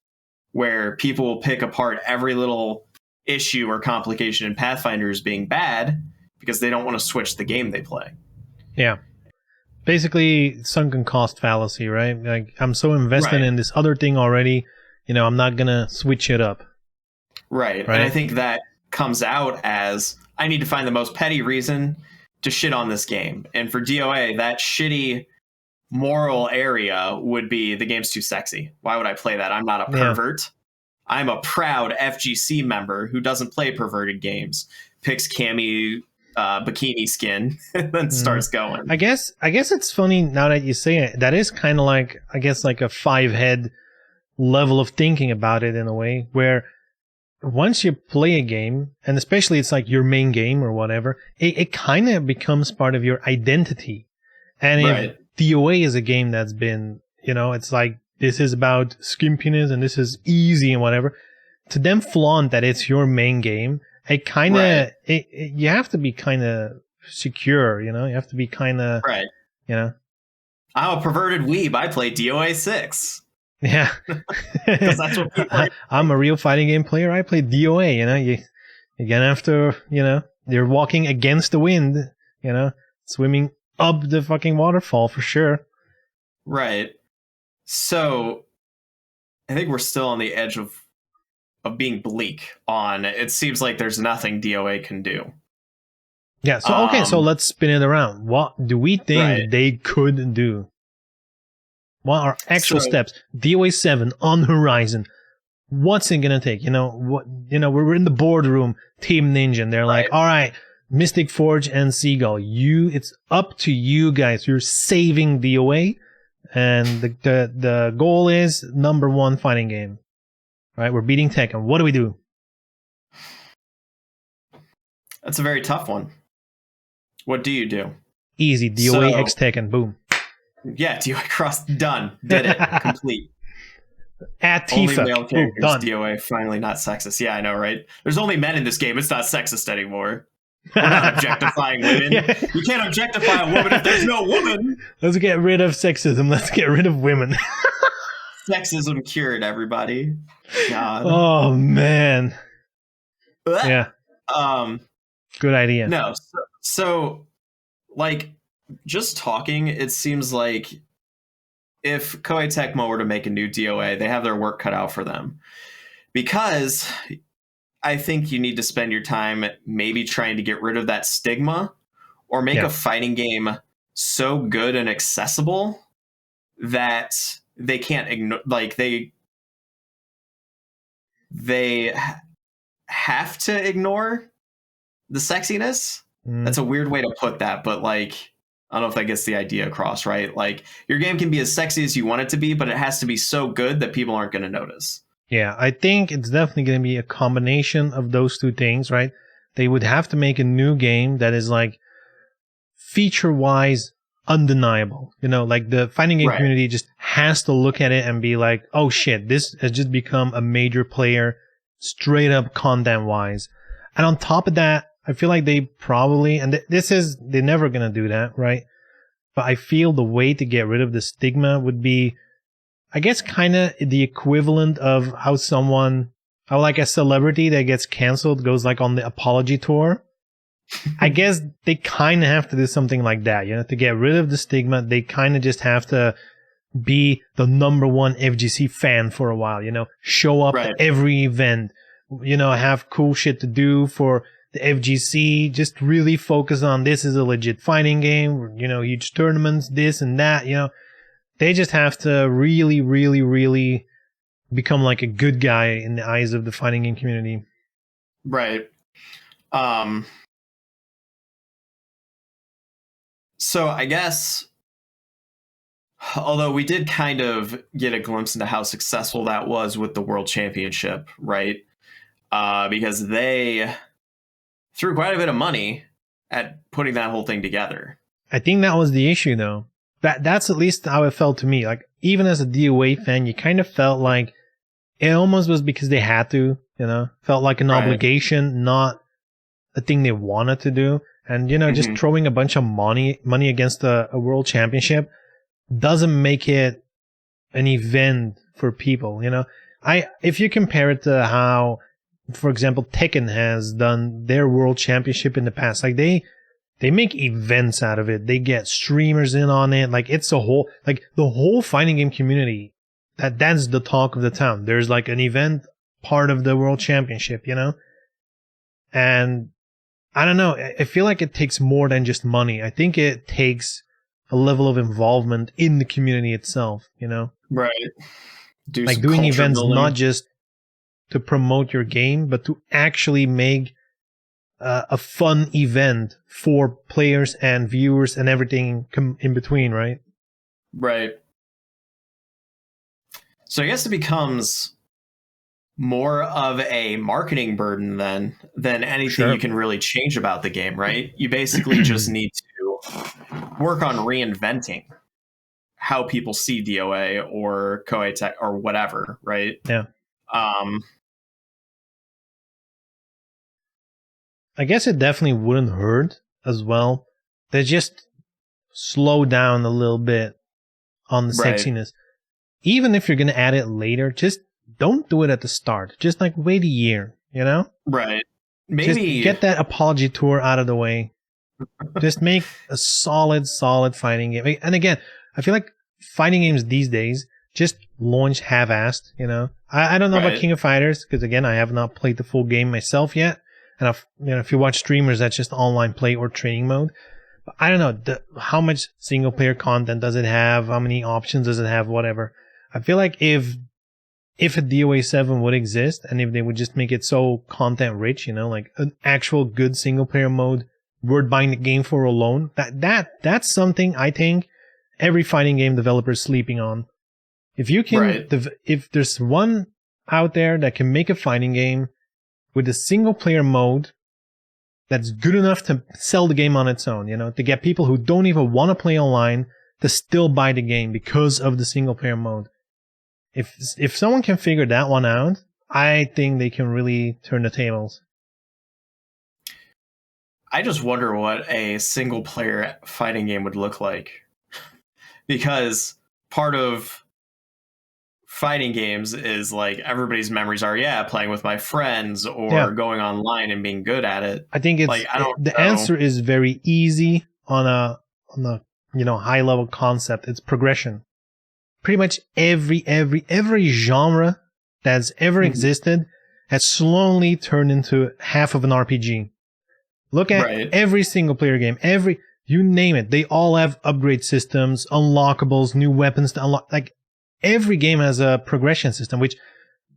where people will pick apart every little issue or complication in Pathfinder as being bad because they don't want to switch the game they play. Yeah. Basically, sunken cost fallacy, right? Like, I'm so invested in this other thing already, you know, I'm not going to switch it up. Right. And I think that comes out as, I need to find the most petty reason to shit on this game. And for DOA, that shitty moral area would be, the game's too sexy. Why would I play that? I'm not a pervert. Yeah. I'm a proud FGC member who doesn't play perverted games, picks Cammy bikini skin, and then starts going. I guess it's funny now that you say it. That is kind of like, I guess, like a 5-head level of thinking about it in a way where once you play a game, and especially it's like your main game or whatever, it kind of becomes part of your identity. And if DOA is a game that's been, it's like, this is about skimpiness and this is easy and whatever, to them flaunt that it's your main game, it kind of, you have to be kind of secure, you have to be kind of, I'm a perverted weeb. I play DOA 6. Yeah. That's what I'm a real fighting game player. I play DOA, you're gonna have to, you're walking against the wind, swimming up the fucking waterfall for sure. Right. So I think we're still on the edge of being bleak on it. Seems like there's nothing DOA can do. Yeah, so okay, so let's spin it around. What do we think they could do? What are actual steps? DOA 7 on the horizon. What's it gonna take? We're in the boardroom, Team Ninja, and they're like, all right, Mystic Forge and Seagull, it's up to you guys. You're saving DOA, and the goal is #1 fighting game. Right? We're beating Tekken. What do we do? That's a very tough one. What do you do? Easy. DOA X Tekken. Boom. Yeah, DOA cross. Done. Did it. Complete. At Tifa. Only male characters. Done. DOA finally not sexist. Yeah, I know, right? There's only men in this game. It's not sexist anymore. We're not objectifying women. Yeah. You can't objectify a woman if there's no woman. Let's get rid of sexism. Let's get rid of women. Sexism cured, everybody. God. Oh, man. Yeah. Good idea. No. So, like, just talking, it seems like if Koei Tecmo were to make a new DOA, they have their work cut out for them. Because I think you need to spend your time maybe trying to get rid of that stigma or make a fighting game so good and accessible that they can't ignore, like they have to ignore the sexiness. That's a weird way to put that, but like, I don't know if that gets the idea across, right? Like, your game can be as sexy as you want it to be, but it has to be so good that people aren't going to notice. Yeah, I think it's definitely going to be a combination of those two things, right? They would have to make a new game that is like feature-wise undeniable. Like the fighting game community just has to look at it and be like, oh shit, this has just become a major player straight up content-wise. And on top of that, I feel like they probably, and they're never going to do that, right? But I feel the way to get rid of the stigma would be, I guess, kind of the equivalent of how like a celebrity that gets canceled goes like on the apology tour. I guess they kind of have to do something like that, to get rid of the stigma. They kind of just have to be the #1 FGC fan for a while, show up at every event, have cool shit to do for the FGC, just really focus on this is a legit fighting game, huge tournaments, this and that, They just have to really, really, really become like a good guy in the eyes of the fighting game community. Right. So I guess, although we did kind of get a glimpse into how successful that was with the World Championship, right? Because they threw quite a bit of money at putting that whole thing together. I think that was the issue, though. That's at least how it felt to me. Like, even as a DOA fan, you kind of felt like it almost was because they had to, felt like an obligation, not a thing they wanted to do. And, just throwing a bunch of money against a world championship doesn't make it an event for people, if you compare it to how, for example, Tekken has done their world championship in the past, like they make events out of it. They get streamers in on it. Like, it's the whole fighting game community. That's the talk of the town. There's like an event part of the world championship, And I don't know. I feel like it takes more than just money. I think it takes a level of involvement in the community itself, Right. Like doing events building. Not just to promote your game, but to actually make a fun event for players and viewers and everything in between, right? Right. So I guess it becomes more of a marketing burden than anything you can really change about the game, right? You basically just need to work on reinventing how people see DOA or Koei Tech or whatever, right? Yeah. I guess it definitely wouldn't hurt as well. They just slow down a little bit on the sexiness. Even if you're going to add it later, just don't do it at the start. Just like wait a year, you know? Right. Maybe just get that apology tour out of the way. Just make a solid fighting game. And again, I feel like fighting games these days just launch half-assed, you know? I don't know about King of Fighters, because again, I have not played the full game myself yet. And if you watch streamers, that's just online play or training mode. But I don't know how much single player content does it have, how many options does it have, whatever. I feel like if a DOA 7 would exist, and if they would just make it so content rich, you know, like an actual good single player mode worth buying the game for alone, that's something I think every fighting game developer is sleeping on. If you can, if there's one out there that can make a fighting game with a single player mode that's good enough to sell the game on its own, you know, to get people who don't even want to play online to still buy the game because of the single player mode. If someone can figure that one out, I think they can really turn the tables. I just wonder what a single player fighting game would look like. Because part of fighting games is like everybody's memories are playing with my friends or going online and being good at it. I think it's like the answer is very easy on a high level concept. It's progression. Pretty much every genre that's ever existed has slowly turned into half of an RPG. Look at every single player game, you name it. They all have upgrade systems, unlockables, new weapons to unlock. Like every game has a progression system, which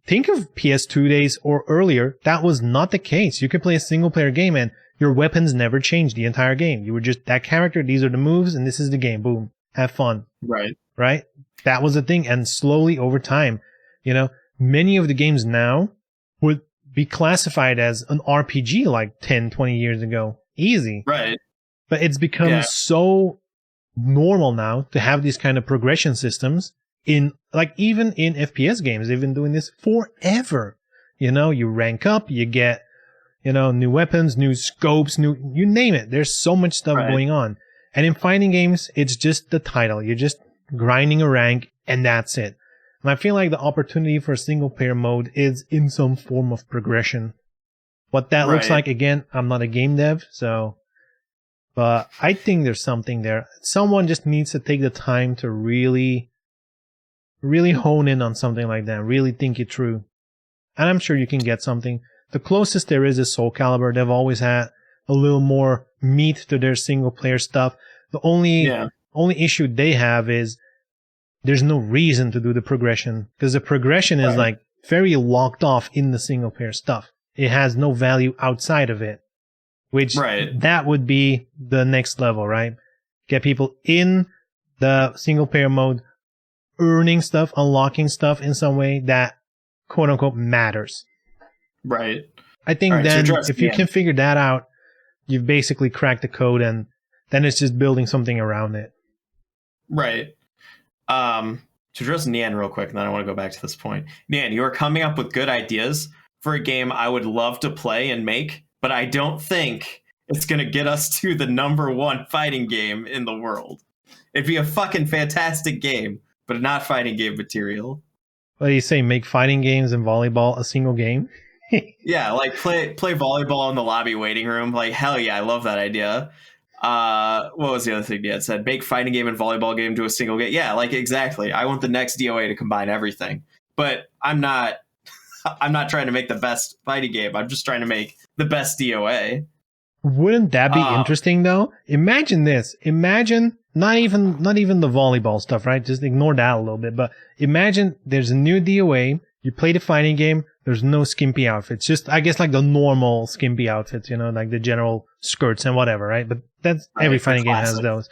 think of PS2 days or earlier. That was not the case. You could play a single player game and your weapons never changed the entire game. You were just that character. These are the moves and this is the game. Boom. Have fun. Right. That was the thing. And slowly over time, you know, many of the games now would be classified as an RPG like 10, 20 years ago. Easy. Right. But it's become so normal now to have these kind of progression systems in, like, even in FPS games. They've been doing this forever. You know, you rank up, you get, you know, new weapons, new scopes, you name it. There's so much stuff going on. And in fighting games, it's just the title. You're just grinding a rank and that's it. And I feel like the opportunity for a single player mode is in some form of progression. What that looks like, again, I'm not a game dev, but I think there's something there. Someone just needs to take the time to really hone in on something like that, really think it through. And I'm sure you can get something. The closest there is Soul Calibur. They've always had a little more meat to their single player stuff. The only issue they have is there's no reason to do the progression, because the progression is like very locked off in the single player stuff. It has no value outside of it, which that would be the next level, right? Get people in the single player mode, earning stuff, unlocking stuff in some way that quote unquote matters. Right. I think then if you can figure that out, you've basically cracked the code, and then it's just building something around it. Right. To address Nian real quick, and then I want to go back to this point. Nian, you are coming up with good ideas for a game I would love to play and make, but I don't think it's going to get us to the #1 fighting game in the world. It'd be a fucking fantastic game, but not fighting game material. What do you say, make fighting games and volleyball a single game? Yeah, like play volleyball in the lobby waiting room. Like, hell yeah, I love that idea. What was the other thing Dad said? Make fighting game and volleyball game to a single game. Yeah, like exactly. I want the next DOA to combine everything. But I'm not trying to make the best fighting game. I'm just trying to make the best DOA. Wouldn't that be interesting though? Imagine this. Imagine not even the volleyball stuff, right? Just ignore that a little bit. But imagine there's a new DOA. You play the fighting game. There's no skimpy outfits. Just, I guess, like the normal skimpy outfits, you know, like the general skirts and whatever, right? But that's every fighting game has those.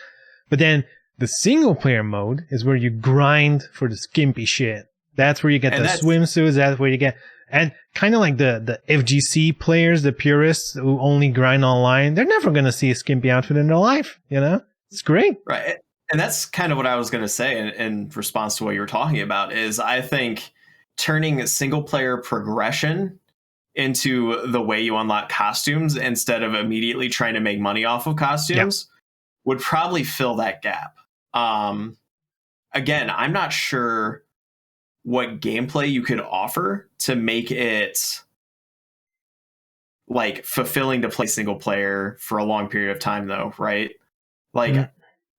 But then the single player mode is where you grind for the skimpy shit. That's where you get the swimsuits. That's where you get, and kind of like the FGC players, the purists who only grind online. They're never going to see a skimpy outfit in their life. You know, it's great. Right. And that's kind of what I was going to say in response to what you were talking about is I think turning single player progression into the way you unlock costumes instead of immediately trying to make money off of costumes would probably fill that gap. Again, I'm not sure what gameplay you could offer to make it like fulfilling to play single player for a long period of time though, right? Like,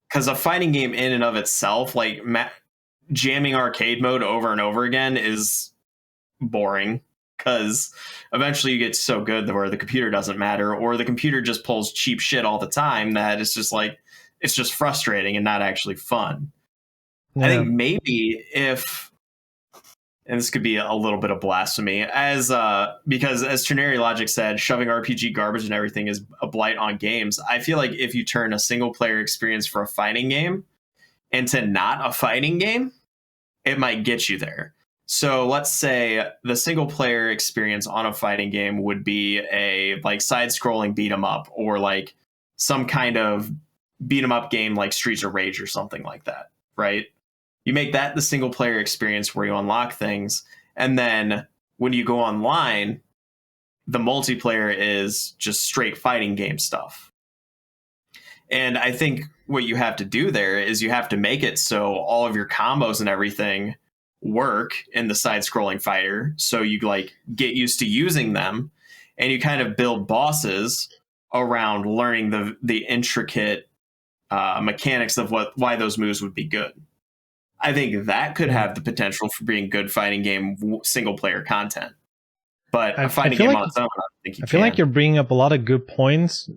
because a fighting game in and of itself, like jamming arcade mode over and over again is boring because eventually you get so good that where the computer doesn't matter, or the computer just pulls cheap shit all the time that it's just like, it's just frustrating and not actually fun. I think maybe if, and this could be a little bit of blasphemy, because as Ternary Logic said, shoving RPG garbage and everything is a blight on games. I feel like if you turn a single player experience for a fighting game into not a fighting game, it might get you there. So let's say the single player experience on a fighting game would be a like side-scrolling beat 'em up, or like some kind of beat 'em up game like Streets of Rage or something like that, right? You make that the single player experience where you unlock things. And then when you go online, the multiplayer is just straight fighting game stuff. And I think what you have to do there is you have to make it so all of your combos and everything work in the side scrolling fighter. So you like get used to using them, and you kind of build bosses around learning the intricate mechanics of why those moves would be good. I think that could have the potential for being good fighting game single player content. But a fighting game on its own, I don't think you can. I feel like you're bringing up a lot of good points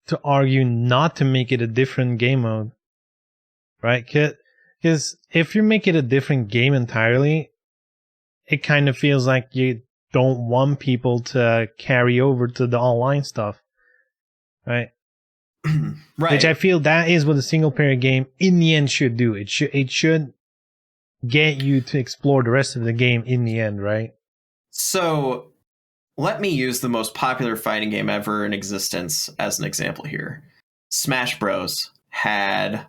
to argue not to make it a different game mode, right? Because if you make it a different game entirely, it kind of feels like you don't want people to carry over to the online stuff, right? Right. Which I feel that is what a single player game in the end should do. It should get you to explore the rest of the game in the end, right? So let me use the most popular fighting game ever in existence as an example here. Smash Bros. had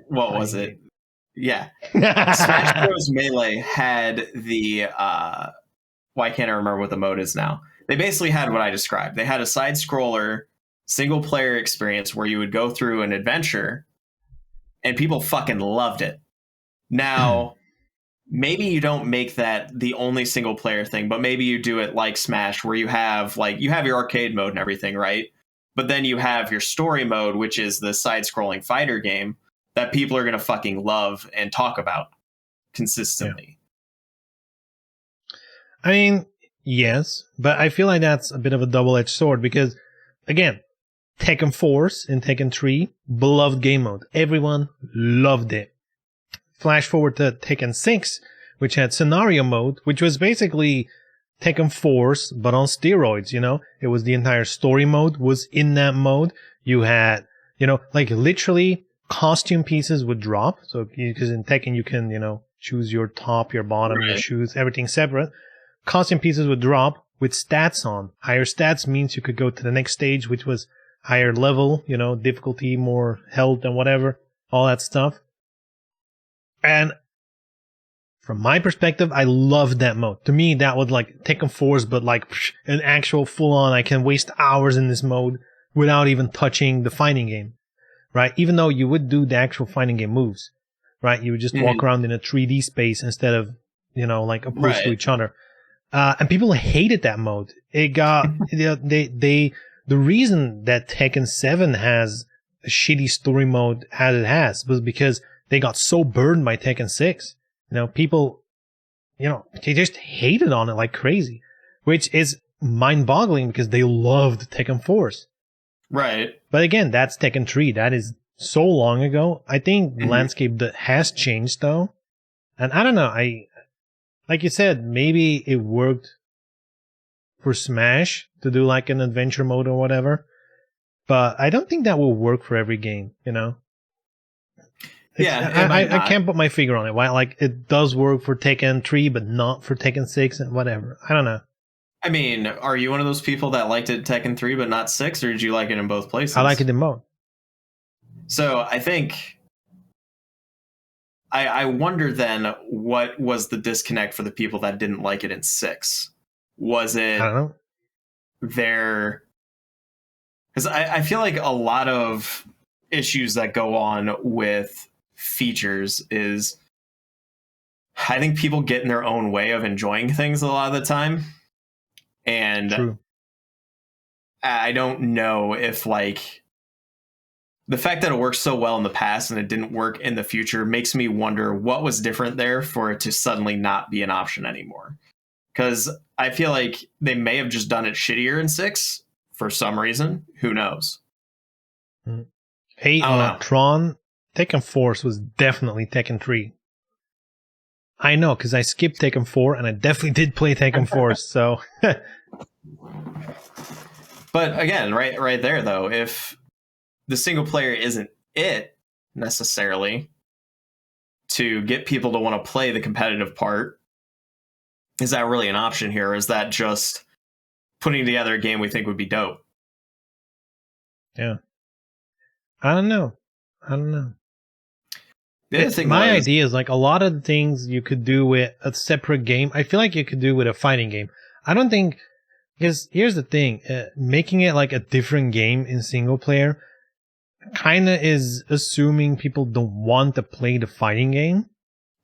what was it? Yeah. Smash Bros. Melee had the why can't I remember what the mode is now? They basically had what I described. They had a side scroller single player experience where you would go through an adventure, and people fucking loved it. Now, maybe you don't make that the only single player thing, but maybe you do it like Smash, where you have your arcade mode and everything, right? But then you have your story mode, which is the side-scrolling fighter game that people are going to fucking love and talk about consistently. Yeah. I mean, yes, but I feel like that's a bit of a double-edged sword because, again, Tekken Force and Tekken 3, beloved game mode. Everyone loved it. Flash forward to Tekken 6, which had scenario mode, which was basically Tekken Force, but on steroids, you know? It was the entire story mode was in that mode. You had, you know, like literally costume pieces would drop. So, because in Tekken you can, you know, choose your top, your bottom, your shoes, everything separate. Costume pieces would drop with stats on. Higher stats means you could go to the next stage, which was higher level, you know, difficulty, more health and whatever, all that stuff. And from my perspective, I loved that mode. To me, that was like Tekken Force, but like an actual full-on, I can waste hours in this mode without even touching the fighting game, right? Even though you would do the actual fighting game moves, right? You would just walk around in a 3D space instead of, you know, like opposed to each other. And people hated that mode. It got, the reason that Tekken 7 has a shitty story mode as it has was because they got so burned by Tekken 6. You know, people, you know, they just hated on it like crazy, which is mind-boggling because they loved Tekken Force. Right. But again, that's Tekken 3. That is so long ago. I think the landscape has changed, though. And I don't know. Like you said, maybe it worked for Smash to do like an adventure mode or whatever. But I don't think that will work for every game, you know? Yeah, it might I not. can't put my finger on it. Why? Like it does work for Tekken 3, but not for Tekken 6 and whatever. I don't know. I mean, are you one of those people that liked it Tekken 3 but not 6, or did you like it in both places? I like it in both. So I think I wonder then what was the disconnect for the people that didn't like it in 6? Was it I don't know. their... Because I feel like a lot of issues that go on with features is I think people get in their own way of enjoying things a lot of the time. And True. I don't know if like the fact that it worked so well in the past and it didn't work in the future makes me wonder what was different there for it to suddenly not be an option anymore. Because I feel like they may have just done it shittier in 6 for some reason. Who knows? Hey, I don't know. Tron, Tekken Force was definitely Tekken 3. I know, because I skipped Tekken 4 and I definitely did play Tekken Force, so... But again, right there though, if the single player isn't it necessarily to get people to want to play the competitive part, is that really an option here? Or is that just putting together a game we think would be dope? Yeah. I don't know. The other thing my idea is like a lot of the things you could do with a separate game, I feel like you could do with a fighting game. I don't think, because here's the thing, making it like a different game in single player kind of is assuming people don't want to play the fighting game.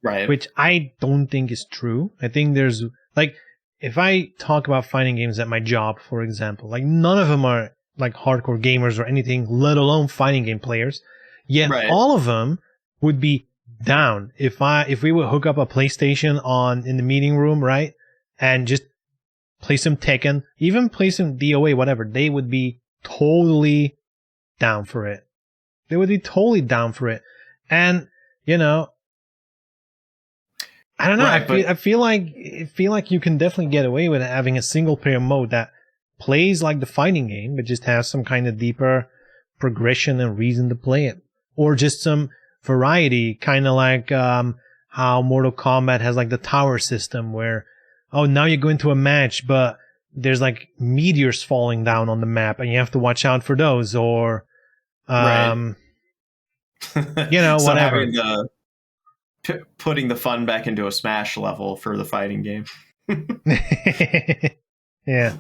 right? Which I don't think is true. I think there's, like, if I talk about fighting games at my job, for example, like none of them are like hardcore gamers or anything, let alone fighting game players. Yet Right. all of them would be down if we would hook up a PlayStation in the meeting room, right? And just play some Tekken, even play some DOA, whatever. They would be totally down for it. And, you know, I don't know. Right, I feel like you can definitely get away with having a single player mode that plays like the fighting game, but just has some kind of deeper progression and reason to play it, or just some variety, kind of like how Mortal Kombat has like the tower system, where now you go into a match, but there's like meteors falling down on the map, and you have to watch out for those, or right. So whatever. having putting the fun back into a Smash level for the fighting game. Yeah.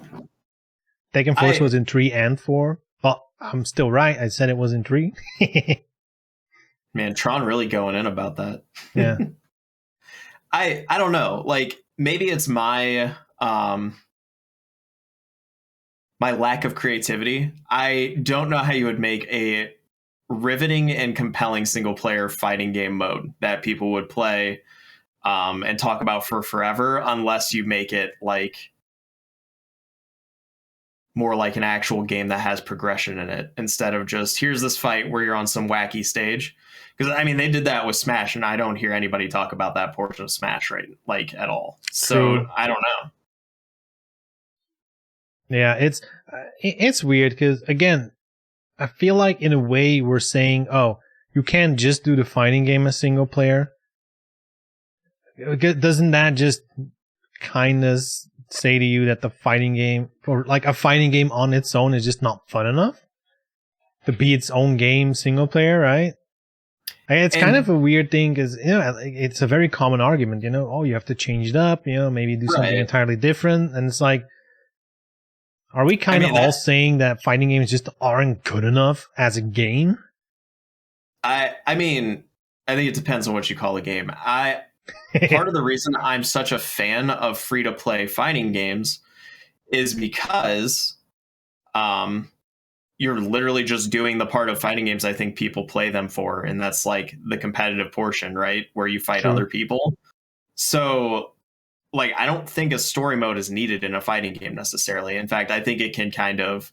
Tekken Force was in 3 and 4. Well, I'm still right. I said it was in 3. Man, Tron really going in about that. Yeah. I don't know. Like maybe it's my my lack of creativity. I don't know how you would make a riveting and compelling single player fighting game mode that people would play and talk about for forever, unless you make it like more like an actual game that has progression in it, instead of just here's this fight where you're on some wacky stage. Because I mean, they did that with Smash, and I don't hear anybody talk about that portion of Smash like at all. So True. I don't know. Yeah, it's weird because, again, I feel like in a way we're saying, you can't just do the fighting game as single player. Doesn't that just kind of say to you that the fighting game, or like a fighting game on its own, is just not fun enough to be its own game single player, right? It's kind of a weird thing because, it's a very common argument, you have to change it up, maybe do something entirely different. And it's like, are we kind of all saying that fighting games just aren't good enough as a game? I mean, I think it depends on what you call a game. Part of the reason I'm such a fan of free-to-play fighting games is because you're literally just doing the part of fighting games I think people play them for, and that's like the competitive portion, right? Where you fight other people. So, like, I don't think a story mode is needed in a fighting game necessarily. In fact, I think it can kind of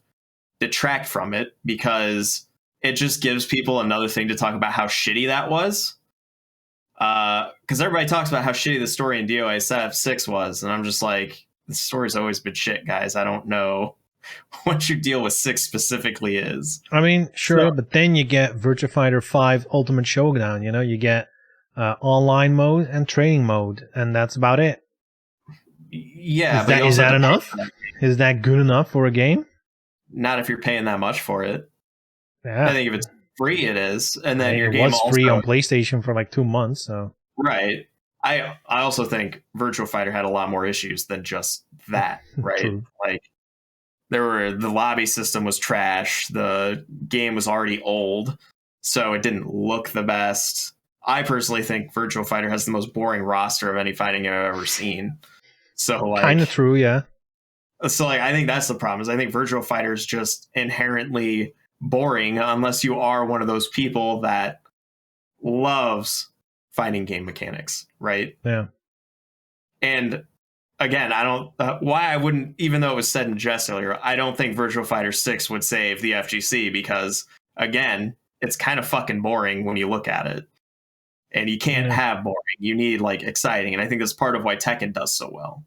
detract from it because it just gives people another thing to talk about how shitty that was. Because everybody talks about how shitty the story in DOA 6 was, and I'm just like, the story's always been shit, guys. I don't know what your deal with 6 specifically is. I mean, sure, but then you get Virtua Fighter 5 Ultimate Showdown. You get online mode and training mode, and that's about it. Yeah, is that enough? Is that good enough for a game? Not if you're paying that much for it. Yeah. I think if it's free, it is, and then your it game was free on PlayStation for like 2 months. So right. I also think Virtua Fighter had a lot more issues than just that. Right. True. Like the lobby system was trash. The game was already old, so it didn't look the best. I personally think Virtua Fighter has the most boring roster of any fighting game I've ever seen. So like, kind of true, yeah. So like, I think that's the problem. Is I think Virtua Fighter is just inherently boring unless you are one of those people that loves fighting game mechanics, right? Yeah. And again, I don't why I wouldn't, even though it was said in jest earlier, I don't think Virtua Fighter 6 would save the FGC because again, it's kind of fucking boring when you look at it. And you can't have boring. You need like exciting. And I think that's part of why Tekken does so well.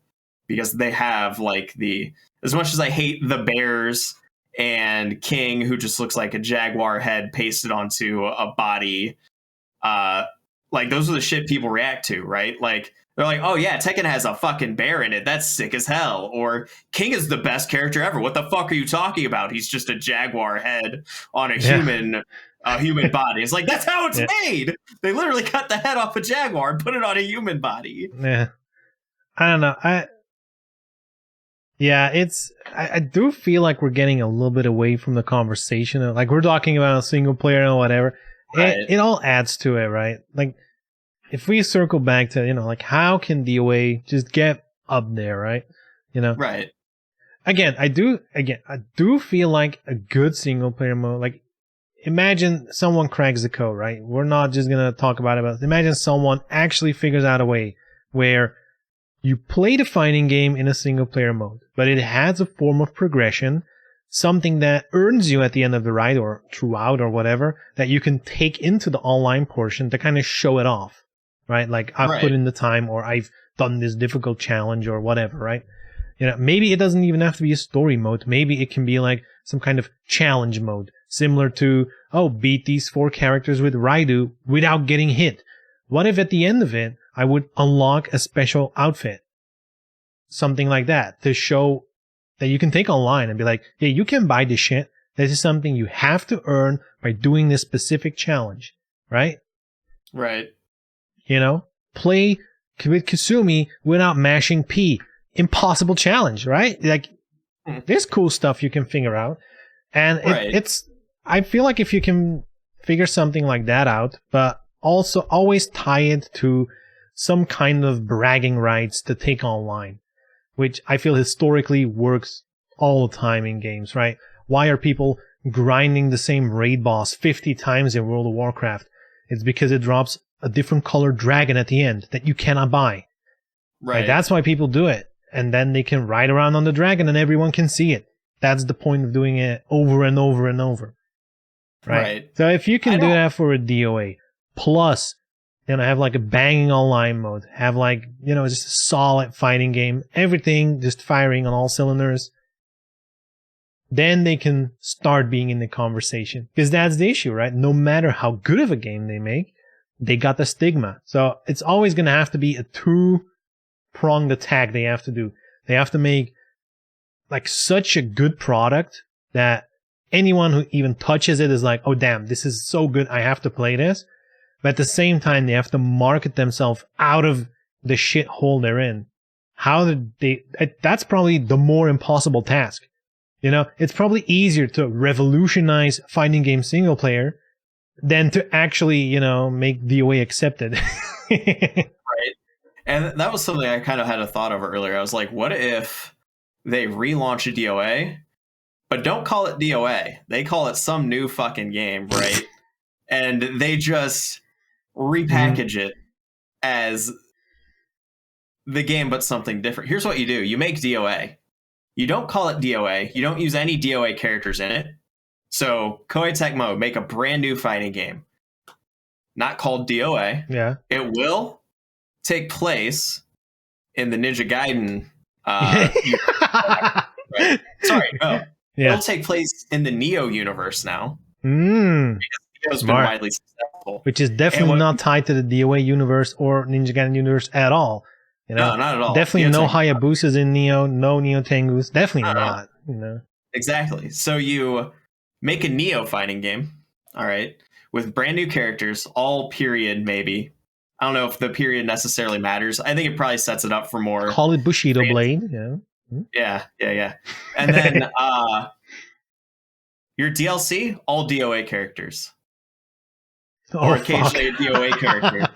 Because they have like as much as I hate the bears and King, who just looks like a jaguar head pasted onto a body, like those are the shit people react to, right? Like they're like, oh yeah, Tekken has a fucking bear in it. That's sick as hell. Or King is the best character ever. What the fuck are you talking about? He's just a jaguar head on a human body. It's like, that's how it's made. They literally cut the head off a jaguar and put it on a human body. Yeah. I don't know. I do feel like we're getting a little bit away from the conversation. Like we're talking about a single player and whatever. Right. It all adds to it, right? Like if we circle back to, like how can DOA just get up there, right? Right. Again, I do feel like a good single player mode, like imagine someone cracks the code, right? We're not just going to talk about it, but imagine someone actually figures out a way where you play the fighting game in a single player mode, but it has a form of progression, something that earns you at the end of the ride or throughout or whatever, that you can take into the online portion to kind of show it off, right? Like I've put in the time or I've done this difficult challenge or whatever, right? Maybe it doesn't even have to be a story mode. Maybe it can be like some kind of challenge mode, similar to, beat these 4 characters with Raidu without getting hit. What if at the end of it, I would unlock a special outfit? Something like that to show that you can take online and be like, yeah, you can buy this shit. This is something you have to earn by doing this specific challenge, right? Right. Play with Kasumi without mashing P. Impossible challenge, right? Like, there's cool stuff you can figure out. And I feel like if you can figure something like that out, but also always tie it to some kind of bragging rights to take online, which I feel historically works all the time in games, right? Why are people grinding the same raid boss 50 times in World of Warcraft? It's because it drops a different colored dragon at the end that you cannot buy. Right. That's why people do it. And then they can ride around on the dragon and everyone can see it. That's the point of doing it over and over and over. Right. So if you can do that for a DOA, plus, have like a banging online mode, have like, just a solid fighting game, everything just firing on all cylinders, then they can start being in the conversation. Because that's the issue, right? No matter how good of a game they make, they got the stigma. So it's always going to have to be a 2-pronged attack they have to do. They have to make like such a good product that anyone who even touches it is like, oh damn, this is so good, I have to play this. But at the same time, they have to market themselves out of the shithole they're in. That's probably the more impossible task. It's probably easier to revolutionize fighting game single player than to actually, make DOA accepted. Right. And that was something I kind of had a thought of earlier. I was like, what if they relaunch a DOA, but don't call it DOA? They call it some new fucking game, right? And they just repackage it as the game, but something different. Here's what you do. You make DOA. You don't call it DOA. You don't use any DOA characters in it. So Koei Tecmo, make a brand new fighting game. Not called DOA. Yeah. It will take place in the Ninja Gaiden Right. Sorry, no. Yeah. It'll take place in the Neo universe now. Neo's Neo's been widely successful. Which is definitely not tied to the DOA universe or Ninja Gaiden universe at all. You know? No, not at all. Definitely no Hayabusas in Neo, no Neo Tengus. Definitely not. You know? Exactly. So you make a Neo fighting game, all right, with brand new characters, all period maybe. I don't know if the period necessarily matters. I think it probably sets it up for more. Call it Bushido Blade. Yeah. Yeah. And then your DLC, all DOA characters. Or occasionally a DOA character.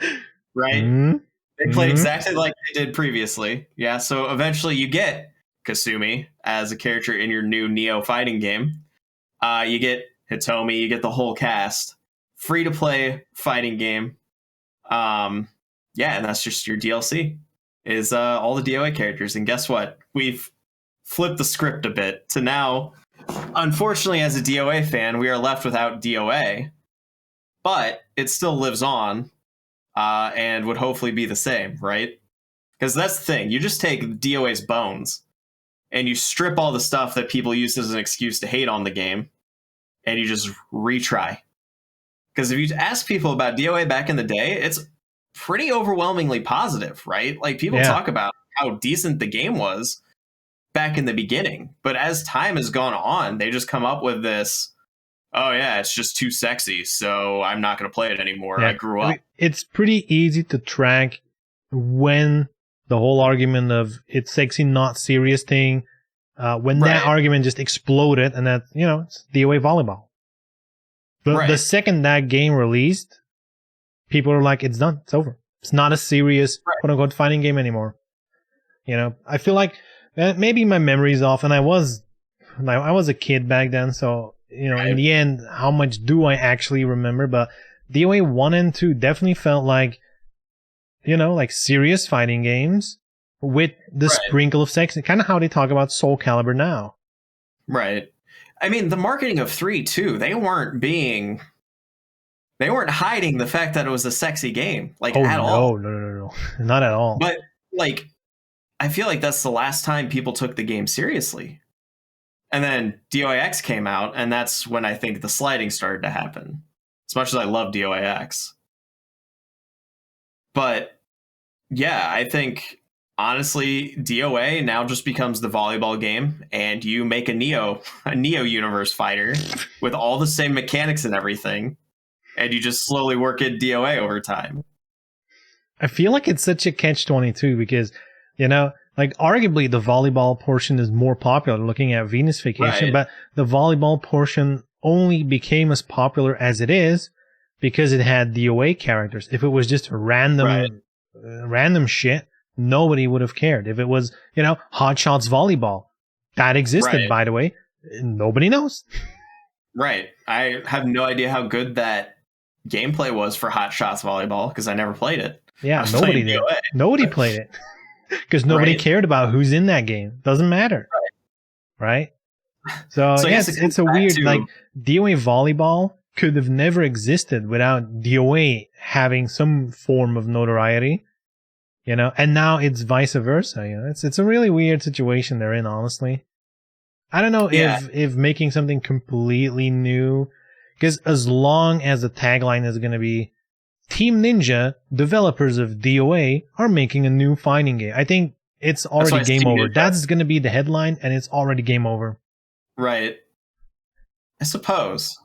Right? Mm-hmm. They play exactly like they did previously. Yeah, so eventually you get Kasumi as a character in your new Neo fighting game. You get Hitomi, you get the whole cast. Free to play fighting game. And that's just your DLC. Is all the DOA characters. And guess what? We've flipped the script a bit to now, unfortunately, as a DOA fan, we are left without DOA. But it still lives on, and would hopefully be the same, right? Because that's the thing. You just take DOA's bones, and you strip all the stuff that people use as an excuse to hate on the game, and you just retry. Because if you ask people about DOA back in the day, it's pretty overwhelmingly positive, right? Like, people talk about how decent the game was back in the beginning. But as time has gone on, they just come up with this, oh yeah, it's just too sexy, so I'm not going to play it anymore. I grew up. I mean, it's pretty easy to track when the whole argument of it's sexy, not serious thing, when that argument just exploded, and that, it's DOA volleyball. The second that game released, people are like, it's done, it's over. It's not a serious, quote-unquote, fighting game anymore. I feel like maybe my memory's off, and I was a kid back then, so in the end, how much do I actually remember? But DOA 1 and 2 definitely felt like, like serious fighting games with the sprinkle of sex. Kind of how they talk about Soul Calibur now. Right. I mean, the marketing of 3, too, they weren't hiding the fact that it was a sexy game, at all. No. Not at all. But, I feel like that's the last time people took the game seriously. And then DOAX came out, and that's when I think the sliding started to happen. As much as I love DOAX. But, yeah, I think, honestly, DOA now just becomes the volleyball game, and you make a Neo universe fighter with all the same mechanics and everything, and you just slowly work in DOA over time. I feel like it's such a catch-22 because, arguably the volleyball portion is more popular looking at Venus Vacation, but the volleyball portion only became as popular as it is because it had DOA characters. If it was just random shit, nobody would have cared. If it was, Hot Shots Volleyball, that existed, by the way, nobody knows. Right. I have no idea how good that gameplay was for Hot Shots Volleyball because I never played it. Yeah, nobody did. Nobody played it. Because nobody cared about who's in that game. Doesn't matter. Right? So yes, it's a weird, DOA volleyball could have never existed without DOA having some form of notoriety, and now it's vice versa. It's a really weird situation they're in, honestly. I don't know if making something completely new, because as long as the tagline is going to be Team Ninja, developers of DOA, are making a new fighting game, I think it's already game over. That's going to be the headline, and it's already game over. Right. I suppose.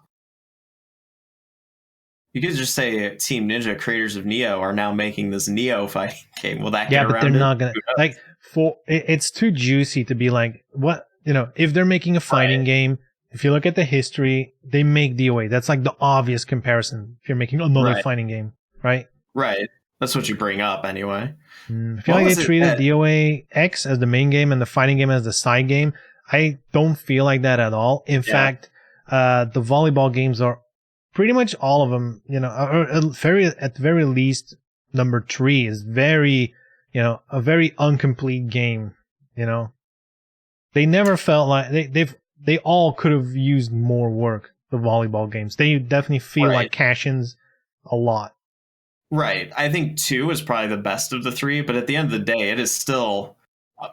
You could just say Team Ninja, creators of Neo, are now making this Neo fighting game. Will that get around? Yeah, but they're not going to. It's too juicy to be like, what? If they're making a fighting game, if you look at the history, they make DOA. That's like the obvious comparison if you're making another fighting game, right? Right. That's what you bring up anyway. I feel like they treated DOA X as the main game and the fighting game as the side game. I don't feel like that at all. In fact, the volleyball games are pretty much all of them, at the very least, number 3 is very, a very incomplete game, They never felt like they all could have used more work, the volleyball games. They definitely feel like cash-ins a lot. Right. I think 2 is probably the best of the 3, but at the end of the day, it is still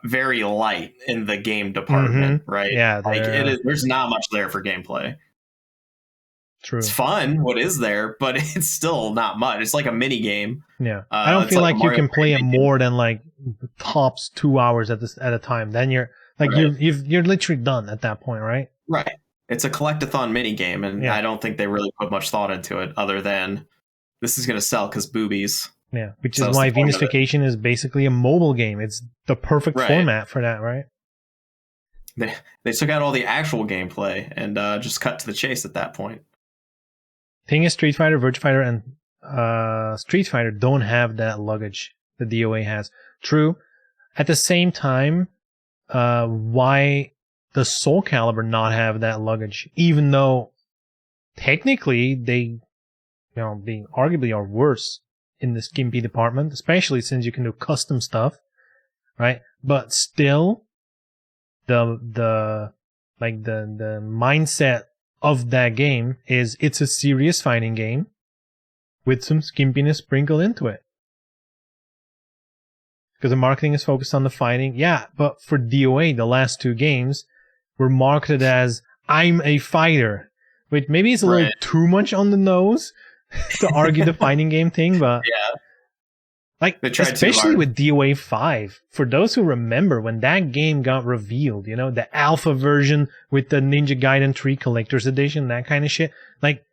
very light in the game department, right? Yeah, like it is. There's not much there for gameplay. True. It's fun, what is there, but it's still not much. It's like a mini game. Yeah, I don't feel like you can play it more than like tops 2 hours at a time. Then you're like you're literally done at that point, right? Right. It's a collectathon mini game, and I don't think they really put much thought into it, other than this is going to sell because boobies. Yeah, which is why Venus Vacation is basically a mobile game. It's the perfect format for that, right? They took out all the actual gameplay and just cut to the chase at that point. Thing is, Street Fighter, Virtua Fighter, and Street Fighter don't have that luggage the DOA has. True. At the same time, why does Soul Calibur not have that luggage? Even though technically they arguably are worse in the skimpy department, especially since you can do custom stuff, right? But still, the mindset of that game is it's a serious fighting game with some skimpiness sprinkled into it. Because the marketing is focused on the fighting. Yeah, but for DOA, the last two games were marketed as, I'm a fighter. Which maybe it's a little too much on the nose to argue the fighting game thing, but yeah. Like, especially with DOA 5, for those who remember when that game got revealed, the alpha version with the Ninja Gaiden 3 Collector's Edition, that kind of shit, like,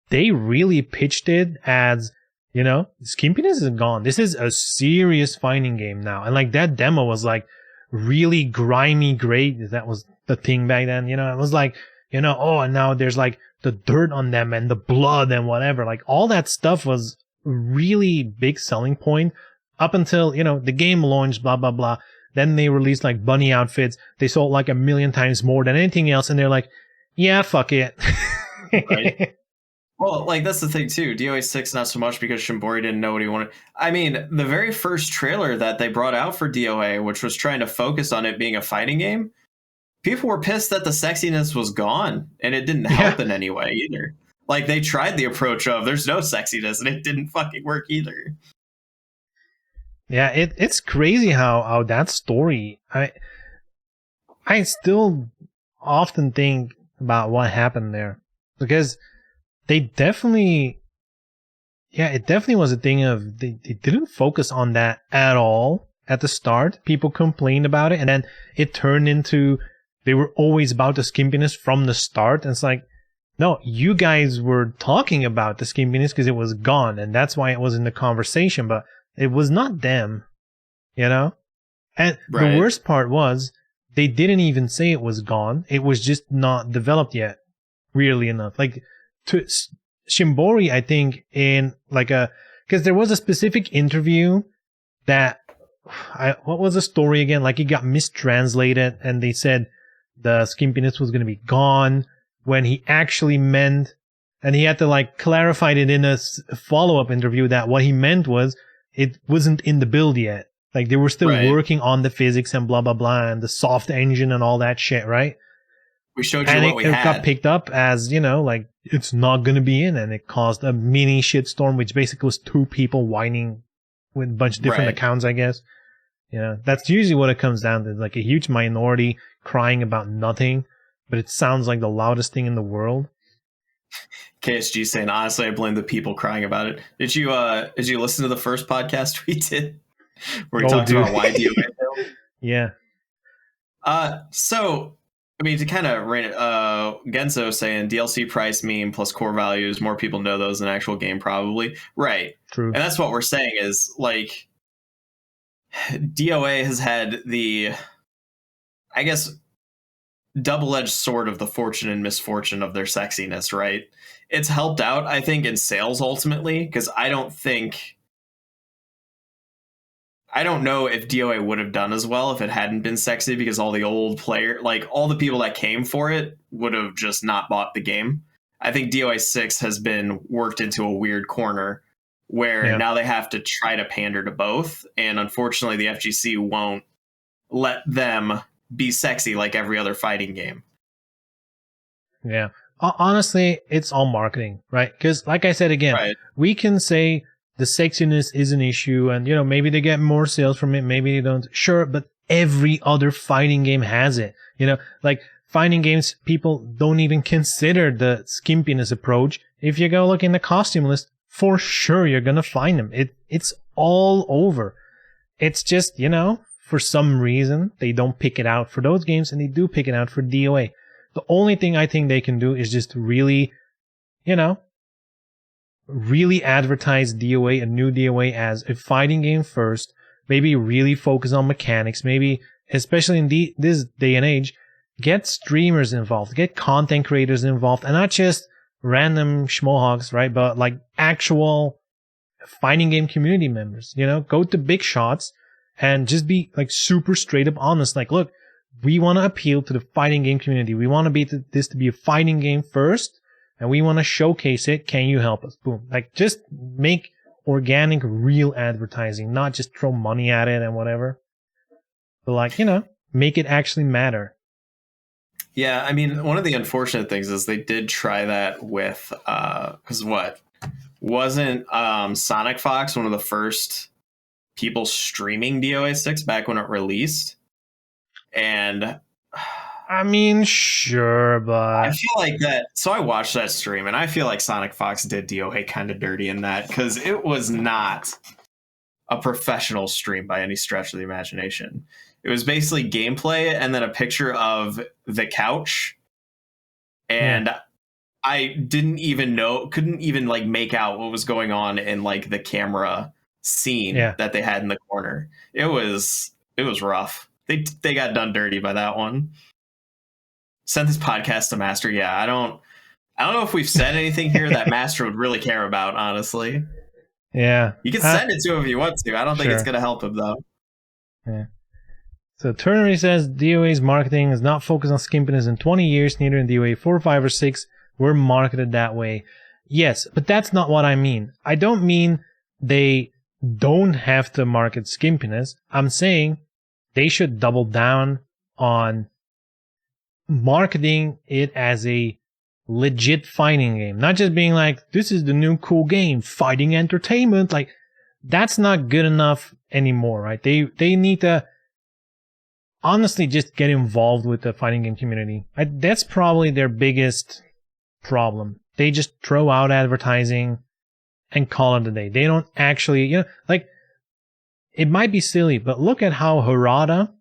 they really pitched it as, skimpiness is gone. This is a serious fighting game now. And, like, that demo was, like, really grimy gray. That was the thing back then, it was like, and now there's, like, the dirt on them and the blood and whatever. Like, all that stuff was really big selling point up until the game launched, blah blah blah. Then they released like bunny outfits. They sold like 1 million times more than anything else, and they're like, yeah, fuck it. Right. Well, like, that's the thing too. DOA 6 not so much, because Shimbori didn't know what he wanted. I mean, the very first trailer that they brought out for DOA, which was trying to focus on it being a fighting game, people were pissed that the sexiness was gone, and it didn't help in any way either. Like, they tried the approach of there's no sexiness, and it didn't fucking work either. Yeah, it's crazy how that story. I still often think about what happened there, because they definitely, it definitely was a thing of they didn't focus on that at all at the start. People complained about it, and then it turned into they were always about the skimpiness from the start. And it's like, no, you guys were talking about the skimpiness because it was gone, and that's why it was in the conversation, but it was not them, And the worst part was, they didn't even say it was gone. It was just not developed yet, weirdly enough. Like, to Shimbori, I think, in like because there was a specific interview that, what was the story again? Like, it got mistranslated, and they said the skimpiness was going to be gone, when he actually meant, and he had to like clarify it in a follow-up interview, that what he meant was it wasn't in the build yet. Like, they were still working on the physics and blah, blah, blah, and the soft engine and all that shit, right? We showed you what we had. And it got picked up as, like, it's not going to be in, and it caused a mini shitstorm, which basically was 2 people whining with a bunch of different accounts, I guess. That's usually what it comes down to, like a huge minority crying about nothing. But it sounds like the loudest thing in the world. KSG saying, honestly, I blame the people crying about it. Did you listen to the first podcast we did, where we talked about why DOA failed? Yeah. So, I mean, to kind of rein it, Genzo saying DLC price meme plus core values, more people know those than actual game probably. Right. True. And that's what we're saying is, like, DOA has had the, I guess, double-edged sword of the fortune and misfortune of their sexiness, right? It's helped out, I think, in sales ultimately, because I don't know if DOA would have done as well if it hadn't been sexy, because all the old all the people that came for it would have just not bought the game. I think DOA 6 has been worked into a weird corner where now they have to try to pander to both, and unfortunately the FGC won't let them be sexy like every other fighting game. Yeah. Honestly, it's all marketing, right? Because, like I said again, we can say the sexiness is an issue, and maybe they get more sales from it, maybe they don't. Sure, but every other fighting game has it. Like fighting games, people don't even consider the skimpiness approach. If you go look in the costume list, for sure you're gonna find them. It's all over. It's just, for some reason they don't pick it out for those games, and they do pick it out for DOA. The only thing I think they can do is just really, really advertise DOA, a new DOA, as a fighting game first. Maybe really focus on mechanics. Maybe, especially in this day and age, get streamers involved, get content creators involved, and not just random schmohogs, right? But like actual fighting game community members, go to big shots and just be like super straight up honest. Like, look, we want to appeal to the fighting game community. We want this to be a fighting game first, and we want to showcase it. Can you help us? Boom. Like, just make organic, real advertising, not just throw money at it and whatever. But like, make it actually matter. Yeah, I mean, one of the unfortunate things is they did try that with, because wasn't Sonic Fox one of the first people streaming DOA 6 back when it released? And I mean, sure, but I feel like that. So I watched that stream, and I feel like Sonic Fox did DOA kind of dirty in that, because it was not a professional stream by any stretch of the imagination. It was basically gameplay and then a picture of the couch, and I couldn't even like make out what was going on in like the camera scene that they had in the corner. It was rough. They got done dirty by that one. Sent this podcast to Master. Yeah, I don't know if we've said anything here that Master would really care about, honestly. Yeah. You can send it to him if you want to. I don't think it's going to help him, though. Yeah. So Turnery says DOA's marketing is not focused on skimpiness in 20 years. Neither in DOA 4, 5, or 6 were marketed that way. Yes, but that's not what I mean. I don't mean they don't have to market skimpiness. I'm saying they should double down on marketing it as a legit fighting game, not just being like, this is the new cool game, fighting entertainment. Like, that's not good enough anymore, right? They need to honestly just get involved with the fighting game community. That's probably their biggest problem. They just throw out advertising and call it a day. They don't actually, like, it might be silly, but look at how Harada,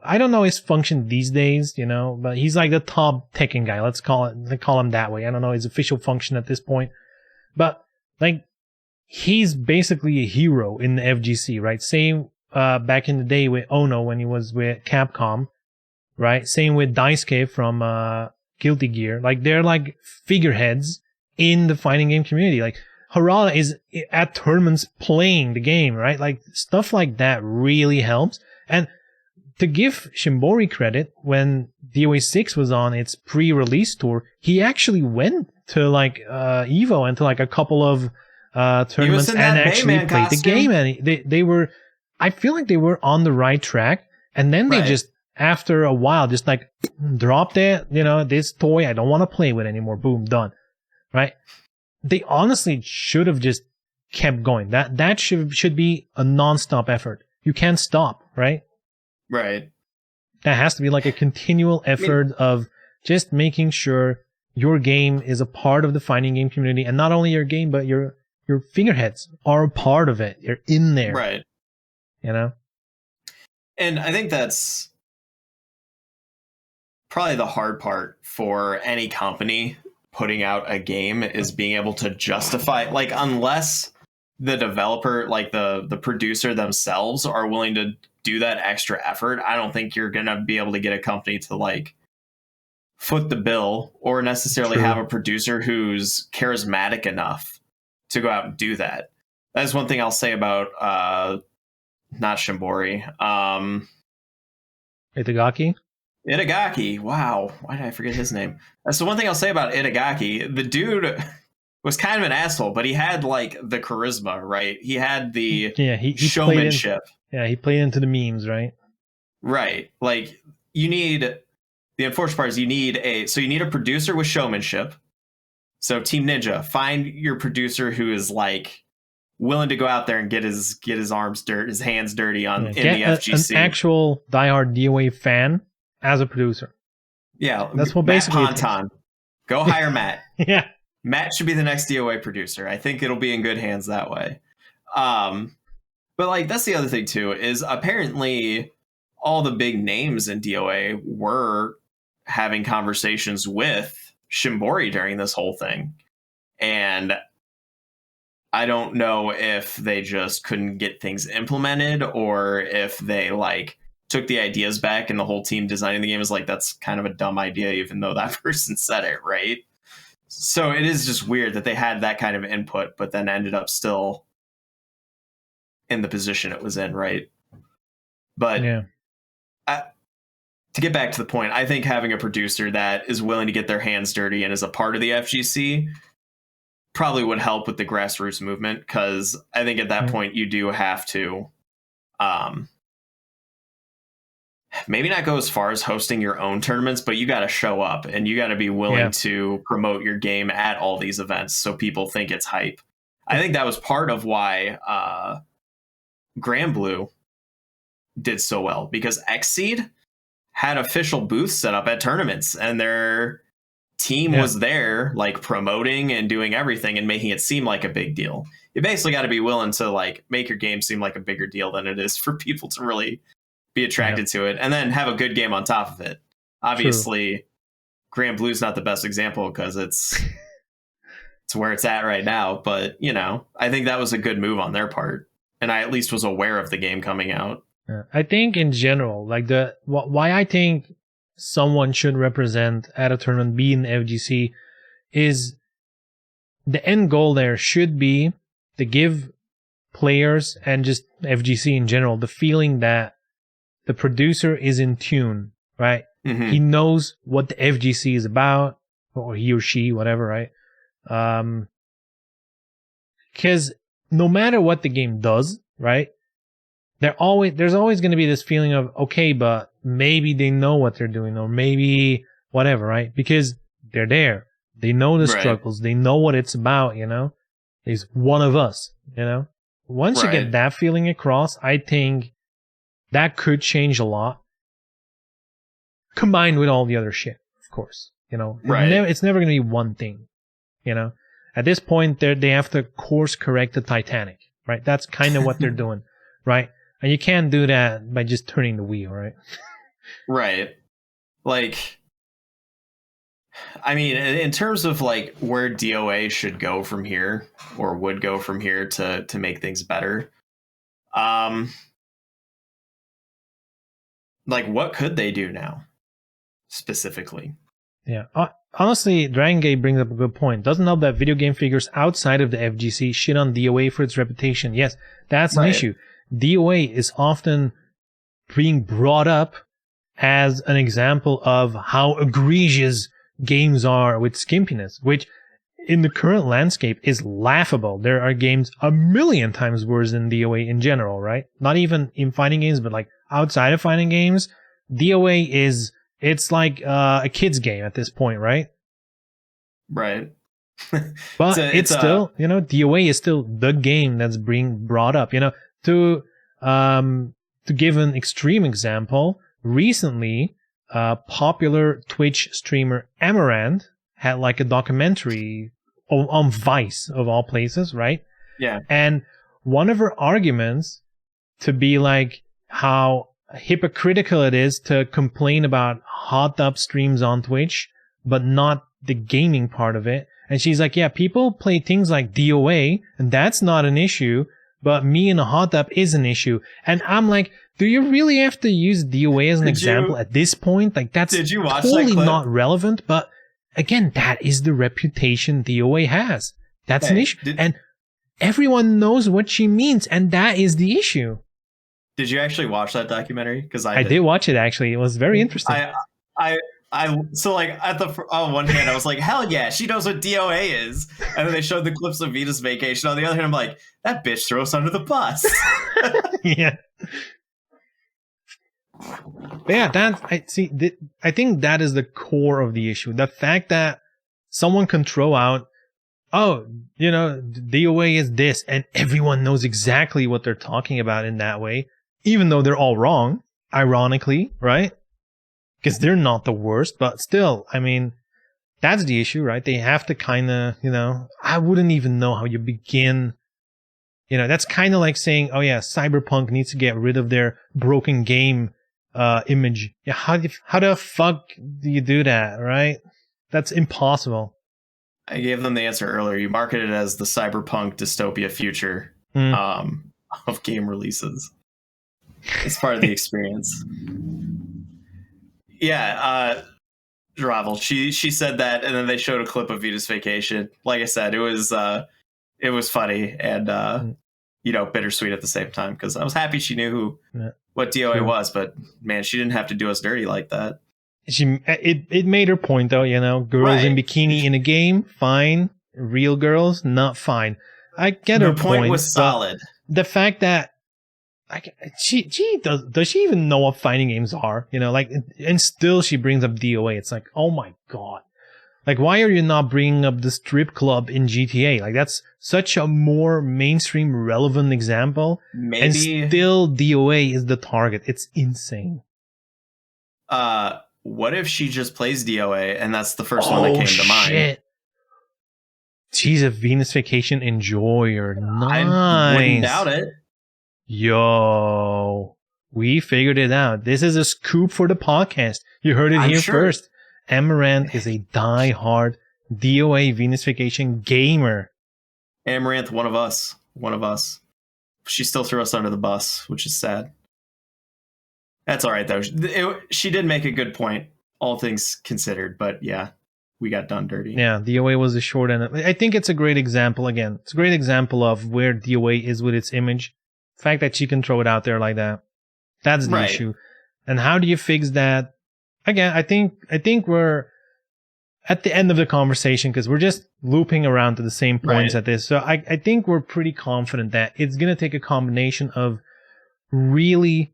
I don't know his function these days, but he's like the top Tekken guy. Let's call him that way. I don't know his official function at this point, but like, he's basically a hero in the FGC, right? Same back in the day with Ono when he was with Capcom, right? Same with Daisuke from Guilty Gear. Like, they're like figureheads in the fighting game community. Like, Harada is at tournaments playing the game, right? Like, stuff like that really helps. And to give Shimbori credit, when DOA 6 was on its pre-release tour, he actually went to like EVO and to like a couple of tournaments and actually played the game. And they were, I feel like they were on the right track. And then they just, after a while, just like dropped it, this toy I don't want to play with anymore. Boom, done. Right? They honestly should have just kept going. That should be a non-stop effort. You can't stop, right? Right. That has to be like a continual effort of just making sure your game is a part of the fighting game community, and not only your game, but your figureheads are a part of it. You're in there. Right. And I think that's probably the hard part for any company putting out a game, is being able to justify, like, unless the developer, like the producer themselves, are willing to do that extra effort, I don't think you're going to be able to get a company to like foot the bill, or necessarily have a producer who's charismatic enough to go out and do that. That's one thing I'll say about not Shimbori. Itagaki. Wow. Why did I forget his name? That's the one thing I'll say about Itagaki. The dude was kind of an asshole, but he had like the charisma, right? He had the he showmanship. He played into the memes, right? Right. Like, the unfortunate part is you need a producer with showmanship. So Team Ninja, find your producer who is like willing to go out there and get his hands dirty on in get the FGC. An actual diehard DOA fan as a producer. Yeah, that's what Matt basically Ponton. Go hire Matt. Yeah, Matt should be the next DOA producer. I think it'll be in good hands that way. But like that's the other thing too is apparently all the big names in DOA were having conversations with Shimbori during this whole thing, and I don't know if they just couldn't get things implemented or if they like took the ideas back and the whole team designing the game is like, that's kind of a dumb idea, even though that person said it, right? So it is just weird that they had that kind of input, but then ended up still in the position it was in, right? But yeah. To get back to the point, I think having a producer that is willing to get their hands dirty and is a part of the FGC probably would help with the grassroots movement, because I think at that point you do have to maybe not go as far as hosting your own tournaments, but you got to show up and you got to be willing to promote your game at all these events so people think it's hype. I think that was part of why Grand Blue did so well, because Xseed had official booths set up at tournaments and their team was there like promoting and doing everything and making it seem like a big deal. You basically got to be willing to like make your game seem like a bigger deal than it is for people to really be attracted to it, and then have a good game on top of it. Obviously, Grand Blue's not the best example because it's where it's at right now, but you know, I think that was a good move on their part, and I at least was aware of the game coming out. I think in general, like why I think someone should represent at a tournament, be in the FGC, is the end goal there should be to give players and just FGC in general the feeling that the producer is in tune, right? Mm-hmm. He knows what the FGC is about, or he or she, whatever, right? Because no matter what the game does, right? There's always going to be this feeling of, okay, but maybe they know what they're doing, or maybe whatever, right? Because they're there. They know the struggles. They know what it's about, you know? There's one of us, you know? Once you get that feeling across, I think that could change a lot. Combined with all the other shit, of course. You know? It's never going to be one thing, you know? At this point, they have to course correct the Titanic, right? That's kind of what they're doing, right? And you can't do that by just turning the wheel, right? Right. Like, I mean, in terms of like where DOA should go from here, or would go from here to make things better, like what could they do now specifically? Yeah. Honestly, Dragon Gate brings up a good point. Doesn't help that video game figures outside of the FGC shit on DOA for its reputation. Yes, that's an issue. DOA is often being brought up as an example of how egregious games are with skimpiness, which in the current landscape is laughable. There are games a million times worse than DOA in general, right? Not even in fighting games, but like outside of fighting games, DOA it's like a kid's game at this point, right? Right. But it's still, you know, DOA is still the game that's being brought up, you know. To give an extreme example, recently, popular Twitch streamer Amaranth had like a documentary on Vice, of all places, right? Yeah. And one of her arguments to be like how hypocritical it is to complain about hot tub streams on Twitch, but not the gaming part of it. And she's like, yeah, people play things like DOA, and that's not an issue. But me in a hot tub is an issue. And I'm like, do you really have to use DOA as an example at this point? Like, that's totally not relevant. But again, that is the reputation DOA has. That's an issue. And everyone knows what she means. And that is the issue. Did you actually watch that documentary? Because I did watch it, actually. It was very interesting. So like at the on one hand I was like, hell yeah, she knows what DOA is, and then they showed the clips of Vita's Vacation. On the other hand, I'm like, that bitch throws us under the bus. Yeah. But yeah, I think that is the core of the issue. The fact that someone can throw out oh, DOA is this, and everyone knows exactly what they're talking about in that way, even though they're all wrong, ironically, right? Because they're not the worst, but still, I mean, that's the issue, right? They have to kind of, I wouldn't even know how you begin. That's kind of like saying, oh yeah, Cyberpunk needs to get rid of their broken game image. Yeah, how the fuck do you do that, right? That's impossible. I gave them the answer earlier. You market it as the Cyberpunk dystopia future of game releases. It's part of the experience. Yeah, Ravel, she said that, and then they showed a clip of Venus Vacation. Like I said, it was funny and bittersweet at the same time, because I was happy she knew what DOA was, but man, she didn't have to do us dirty like that. It made her point though, girls in bikini in a game, fine. Real girls, not fine. I get her point. The point was solid. The fact that does she even know what fighting games are? And still she brings up DOA. It's like, oh my god. Like, why are you not bringing up the strip club in GTA? Like, that's such a more mainstream relevant example. Maybe. And still DOA is the target. It's insane. What if she just plays DOA and that's the first one that came to mind? She's a Venus Vacation enjoyer. Nice. I wouldn't doubt it. Yo, we figured it out. This is a scoop for the podcast. You heard it here first. Amaranth is a die-hard DOA Venus Vacation gamer. Amaranth, one of us. She still threw us under the bus, which is sad. That's all right, though. She did make a good point, all things considered. But yeah, we got done dirty. Yeah, DOA was the short end. I think it's a great example, again. It's a great example of where DOA is with its image. The fact that she can throw it out there like that. That's the issue. And how do you fix that? Again, I think we're at the end of the conversation, because we're just looping around to the same points at this. So I think we're pretty confident that it's going to take a combination of really,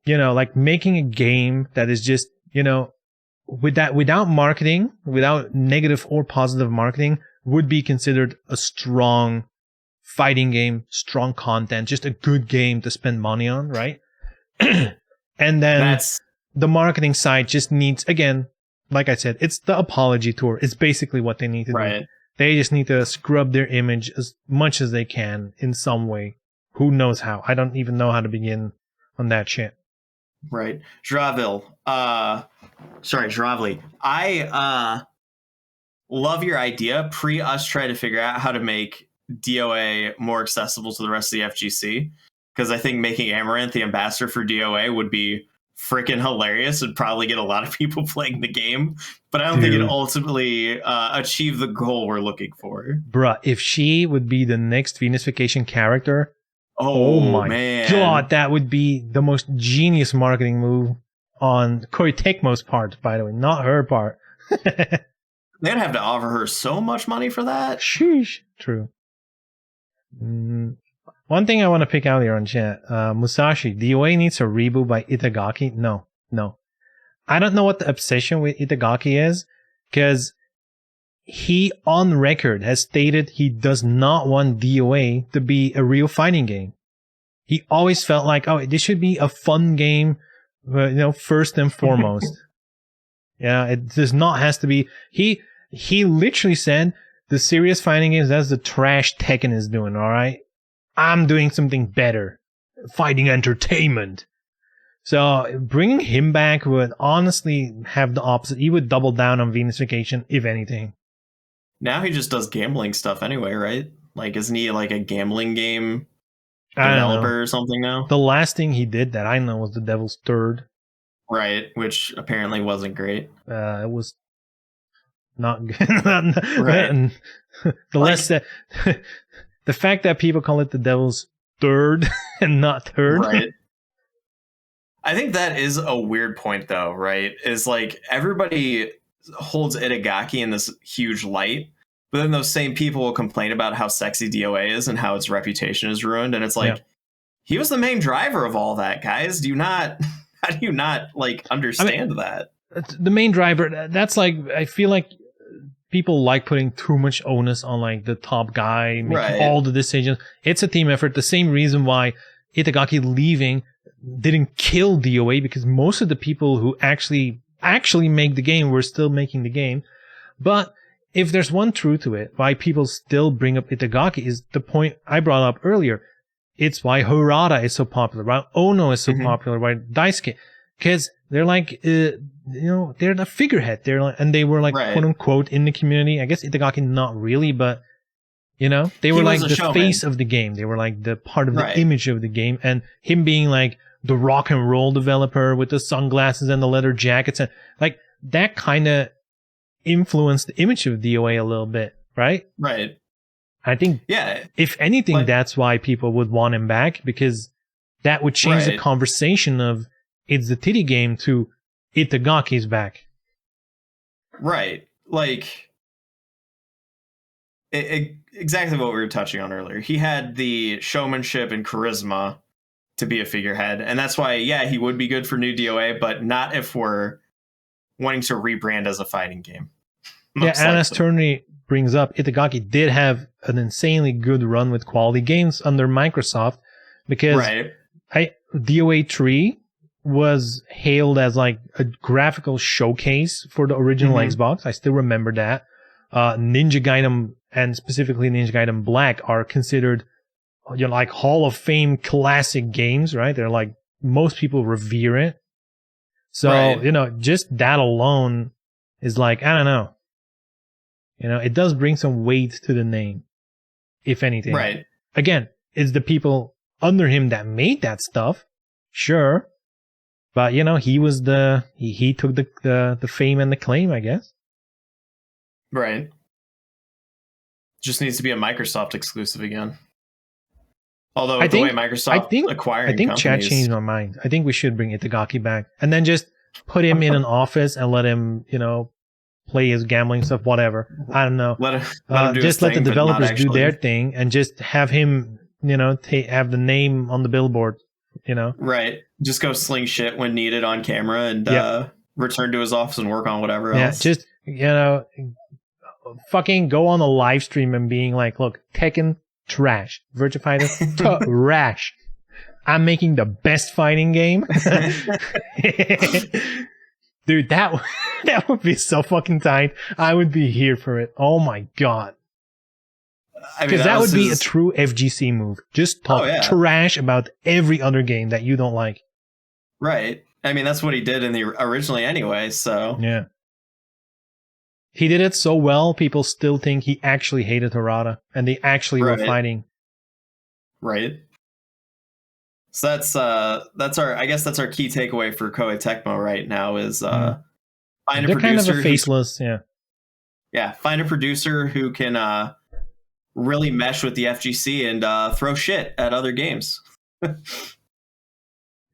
like making a game that is just, without marketing, without negative or positive marketing, would be considered a strong fighting game, strong content, just a good game to spend money on, right? And then the marketing side just needs, again, like I said, it's the apology tour. It's basically what they need to do. They just need to scrub their image as much as they can in some way. Who knows how? I don't even know how to begin on that shit. Right. Jravli, I love your idea pre us trying to figure out how to make DOA more accessible to the rest of the FGC. Because I think making Amaranth the ambassador for DOA would be freaking hilarious and probably get a lot of people playing the game. But I don't think it ultimately achieved the goal we're looking for. Bruh, if she would be the next Venus Vacation character, oh my god, that would be the most genius marketing move on Koei Tecmo's part, by the way, not her part. They'd have to offer her so much money for that. Sheesh. True. One thing I want to pick out here on chat, Musashi, DOA needs a reboot by Itagaki? No. I don't know what the obsession with Itagaki is, because he, on record, has stated he does not want DOA to be a real fighting game. He always felt like, this should be a fun game, first and foremost. Yeah, it does not has to be. He literally said, the serious fighting games, that's the trash Tekken is doing, alright? I'm doing something better. Fighting entertainment. So bringing him back would honestly have the opposite. He would double down on Venus Vacation, if anything. Now he just does gambling stuff anyway, right? Like, isn't he like a gambling game developer or something now? The last thing he did that I know was The Devil's Third. Right, which apparently wasn't great. It was not good. Right. The fact that people call it The Devil's Third and not Third. Right. I think that is a weird point, though, right? Is like everybody holds Itagaki in this huge light, but then those same people will complain about how sexy DOA is and how its reputation is ruined. And it's like, he was the main driver of all that, guys. How do you not like understand that? The main driver, that's like, I feel like people like putting too much onus on like the top guy making all the decisions. It's a team effort. The same reason why Itagaki leaving didn't kill DOA, because most of the people who actually make the game were still making the game. But if there's one truth to it, why people still bring up Itagaki is the point I brought up earlier. It's why Harada is so popular, why Ono is so popular, why Daisuke, because they're like, they're the figurehead. They're like, and they were like quote unquote in the community. I guess Itagaki not really, but they were like the face of the game. They were like the part of the image of the game, and him being like the rock and roll developer with the sunglasses and the leather jackets, and like that kind of influenced the image of DOA a little bit, right? Right. I think, if anything, that's why people would want him back, because that would change the conversation of it's the titty game to Itagaki's back. Right. Like, exactly what we were touching on earlier. He had the showmanship and charisma to be a figurehead, and that's why, he would be good for new DOA, but not if we're wanting to rebrand as a fighting game. Anas Turney brings up Itagaki did have an insanely good run with quality games under Microsoft, because DOA 3 was hailed as like a graphical showcase for the original Xbox. I still remember that. Ninja Gaiden, and specifically Ninja Gaiden Black, are considered like Hall of Fame classic games, right? They're like, most people revere it. So, just that alone is like, I don't know. It does bring some weight to the name, if anything. Right. Again, it's the people under him that made that stuff, sure. But, he was he took the fame and the claim, I guess. Right. Just needs to be a Microsoft exclusive again. Although way Microsoft acquiring I think companies... Chad changed my mind. I think we should bring Itagaki back. And then just put him in an office and let him, play his gambling stuff, whatever. I don't know. Let him do just let the developers do their thing, and just have him, have the name on the billboard, Right. Just go sling shit when needed on camera, and return to his office and work on whatever else. Yeah, just, fucking go on a live stream and being like, look, Tekken, trash. Virtua Fighter, trash. I'm making the best fighting game. Dude, that would be so fucking tight. I would be here for it. Oh my god. Because that would be a true FGC move. Just talk trash about every other game that you don't like. Right. I mean, that's what he did in the originally anyway, so... Yeah. He did it so well, people still think he actually hated Harada, and they actually were fighting. Right. So that's our key takeaway for Koei Tecmo right now is find a producer. They're kind of a faceless, find a producer who can really mesh with the FGC and throw shit at other games.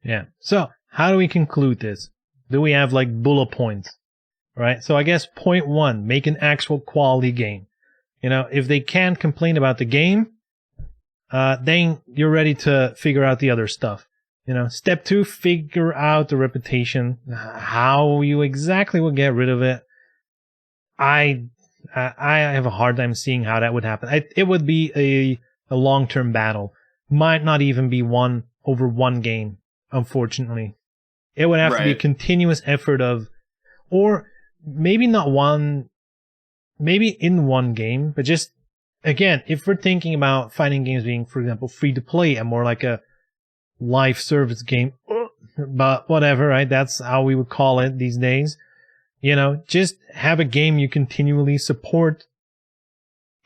Yeah. So how do we conclude this? Do we have like bullet points? Right. So I guess point 1, make an actual quality game. If they can't complain about the game, then you're ready to figure out the other stuff. Step 2, figure out the reputation, how you exactly will get rid of it. I have a hard time seeing how that would happen. It would be a long-term battle. Might not even be won over one game, unfortunately. It would have to be a continuous effort of, or maybe not one, maybe in one game, but just, again, if we're thinking about fighting games being, for example, free to play and more like a live service game, but whatever, right? That's how we would call it these days. Just have a game you continually support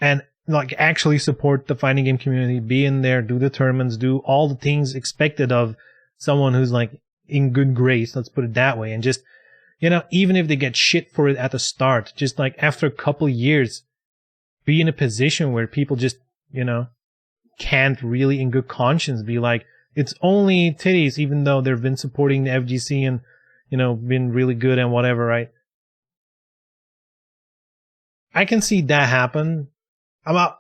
and like actually support the fighting game community, be in there, do the tournaments, do all the things expected of someone who's like in good grace, let's put it that way. And just, even if they get shit for it at the start, just like after a couple years, be in a position where people just, can't really in good conscience be like, it's only titties, even though they've been supporting the FGC and, been really good and whatever, right? I can see that happen.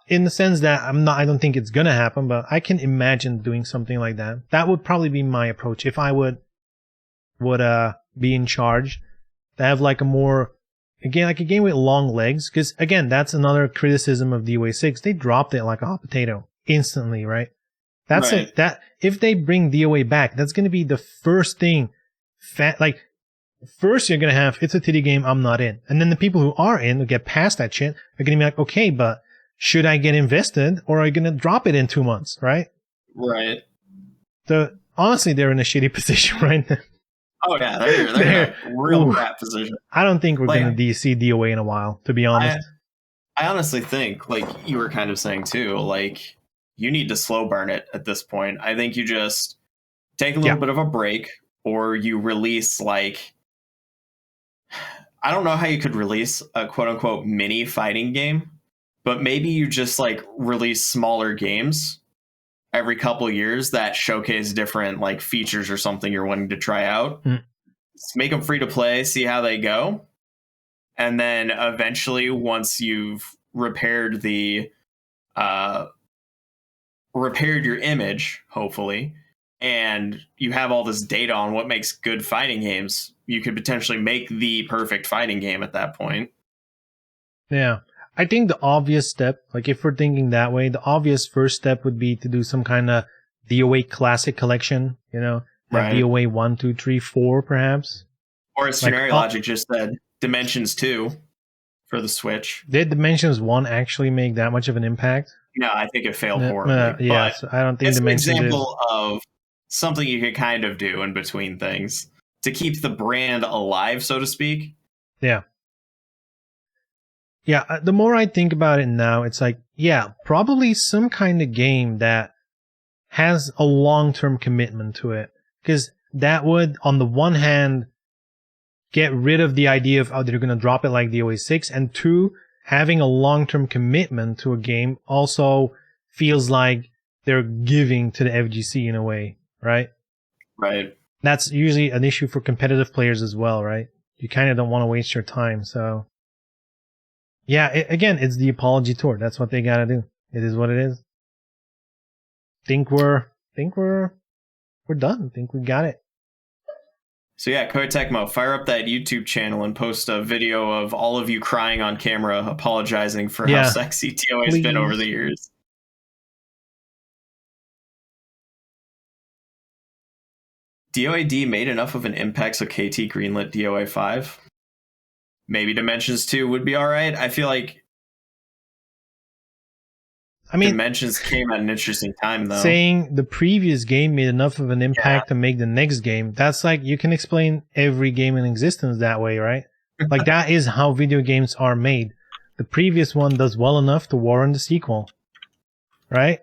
In the sense that I don't think it's gonna happen, but I can imagine doing something like that. That would probably be my approach if I would be in charge. To have like a more again, like a game with long legs, because again, that's another criticism of DOA 6. They dropped it like a hot potato instantly, right? That's Right. it. That if they bring DOA back, that's going to be the first thing. First you're going to have, it's a titty game, I'm not in. And then the people who are in, who get past that shit, are going to be like, okay, but should I get invested or are you going to drop it in 2 months, right? Right. So honestly, they're in a shitty position right now. Oh yeah, they're in a real crap position. I don't think we're going to see DOA in a while, to be honest. I honestly think, like you were kind of saying too, like you need to slow burn it at this point. I think you just take a little bit of a break, or you release like, I don't know how you could release a quote unquote mini fighting game, but maybe you just like release smaller games every couple of years that showcase different like features or something you're wanting to try out. Just make them free to play, see how they go. And then eventually, once you've repaired your image, hopefully, and you have all this data on what makes good fighting games, you could potentially make the perfect fighting game at that point. Yeah. I think the obvious step, like if we're thinking that way, the obvious first step would be to do some kind of DOA classic collection, you know, like Right. DOA 1, 2, 3, 4, perhaps. Or as Scenario Logic just said, Dimensions 2 for the Switch. Did Dimensions 1 actually make that much of an impact? No, I think it failed horribly. Yeah, so I don't think it's Dimensions an example of something you could kind of do in between things to keep the brand alive, so to speak. Yeah. Yeah, the more I think about it now, it's like, yeah, probably some kind of game that has a long-term commitment to it. Because that would, on the one hand, get rid of the idea of, oh, they're going to drop it like the DOA 6. And two, having a long-term commitment to a game also feels like they're giving to the FGC in a way, right? Right. That's usually an issue for competitive players as well, right? You kind of don't want to waste your time, so... Yeah, again, it's the apology tour. That's what they gotta do. It is what it is. Think we're done. Think we got it. So yeah, Koei Tecmo, fire up that YouTube channel and post a video of all of you crying on camera, apologizing for how sexy DOA has been over the years. DOAD made enough of an impact so KT greenlit DOA 5. Maybe Dimensions 2 would be all right. I feel like Dimensions came at an interesting time, though. Saying the previous game made enough of an impact to make the next game, that's like, you can explain every game in existence that way, right? Like, that is how video games are made. The previous one does well enough to warrant the sequel, right?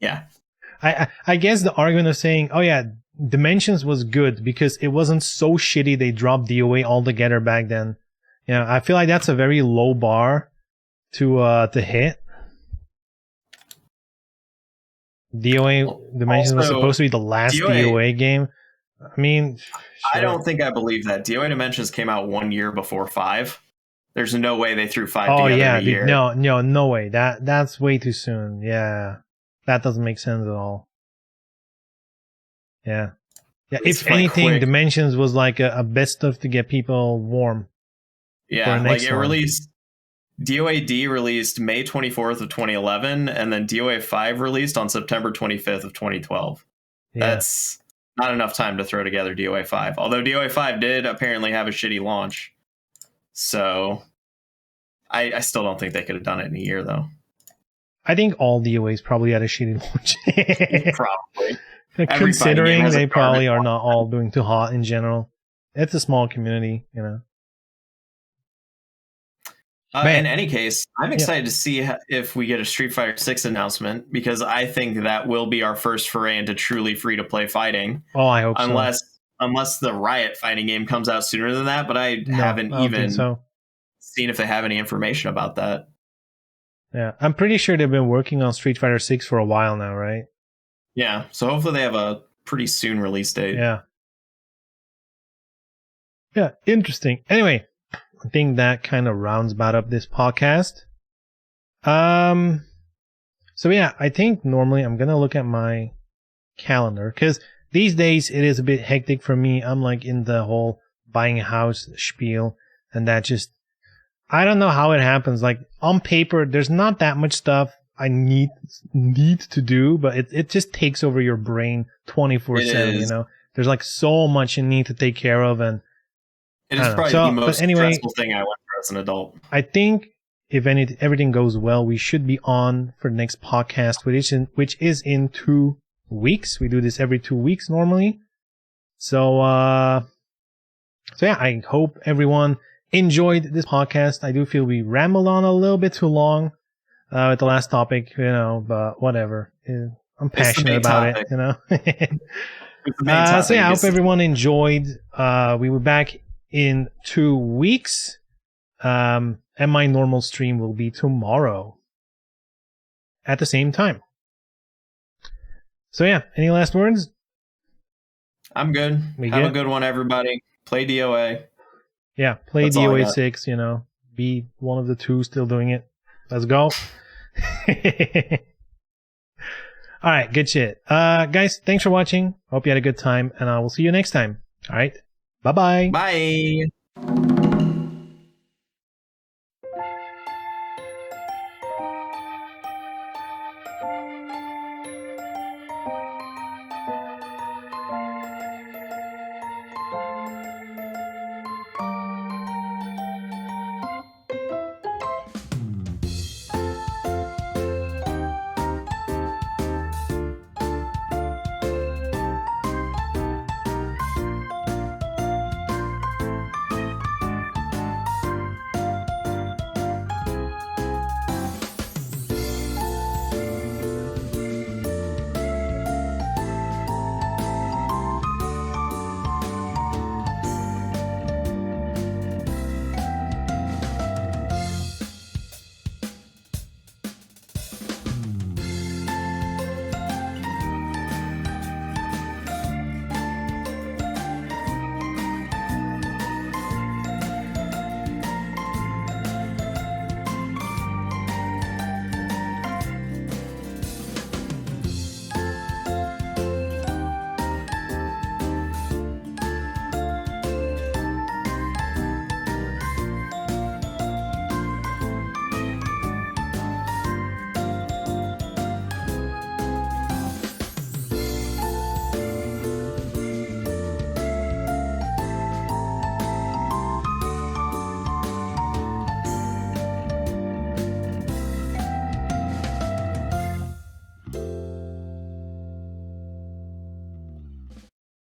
Yeah. I guess the argument of saying, oh yeah, Dimensions was good because it wasn't so shitty they dropped DOA altogether back then. You know, I feel like that's a very low bar to hit. DOA Dimensions was supposed to be the last DOA game. I mean, sure. I don't think I believe that. DOA Dimensions came out 1 year before 5. There's no way they threw 5 together in a year. No way. That's way too soon. Yeah. That doesn't make sense at all. Yeah. Yeah. If anything, Dimensions was like a best stuff to get people warm. Yeah, like it released. DOAD released May 24th of 2011, and then DOA 5 released on September 25th of 2012. Yeah. That's not enough time to throw together DOA 5. Although DOA 5 did apparently have a shitty launch. So I still don't think they could have done it in a year, though. I think all DOAs probably had a shitty launch. Probably. Considering they probably are not all doing too hot in general. It's a small community, you know. In any case, I'm excited to see if we get a Street Fighter 6 announcement, because I think that will be our first foray into truly free-to-play fighting. Oh, I hope so. Unless the Riot fighting game comes out sooner than that, but I haven't even seen if they have any information about that. Yeah, I'm pretty sure they've been working on Street Fighter 6 for a while now, right? Yeah, so hopefully they have a pretty soon release date. Yeah. Yeah, interesting. Anyway, I think that kind of rounds about up this podcast. So yeah, I think normally I'm going to look at my calendar, because these days it is a bit hectic for me. I'm like in the whole buying a house spiel. and that just, I don't know how it happens. Like on paper, there's not that much stuff I need to do, but it just takes over your brain 24/7. You know, there's like so much you need to take care of, and it is probably the most stressful thing I went through as an adult. I think if everything goes well, we should be on for the next podcast, which is in 2 weeks. We do this every 2 weeks normally. So yeah, I hope everyone enjoyed this podcast. I do feel we rambled on a little bit too long with the last topic, you know, but whatever. I'm passionate about it, you know. So yeah, I hope everyone enjoyed. We will be back in 2 weeks. And my normal stream will be tomorrow at the same time. So yeah, any last words? I'm good. Have a good one, everybody. Play DOA. Yeah, play DOA 6, you know. Be one of the two still doing it. Let's go. All right, good shit. Guys, thanks for watching. Hope you had a good time, and I will see you next time. All right. Bye-bye. Bye.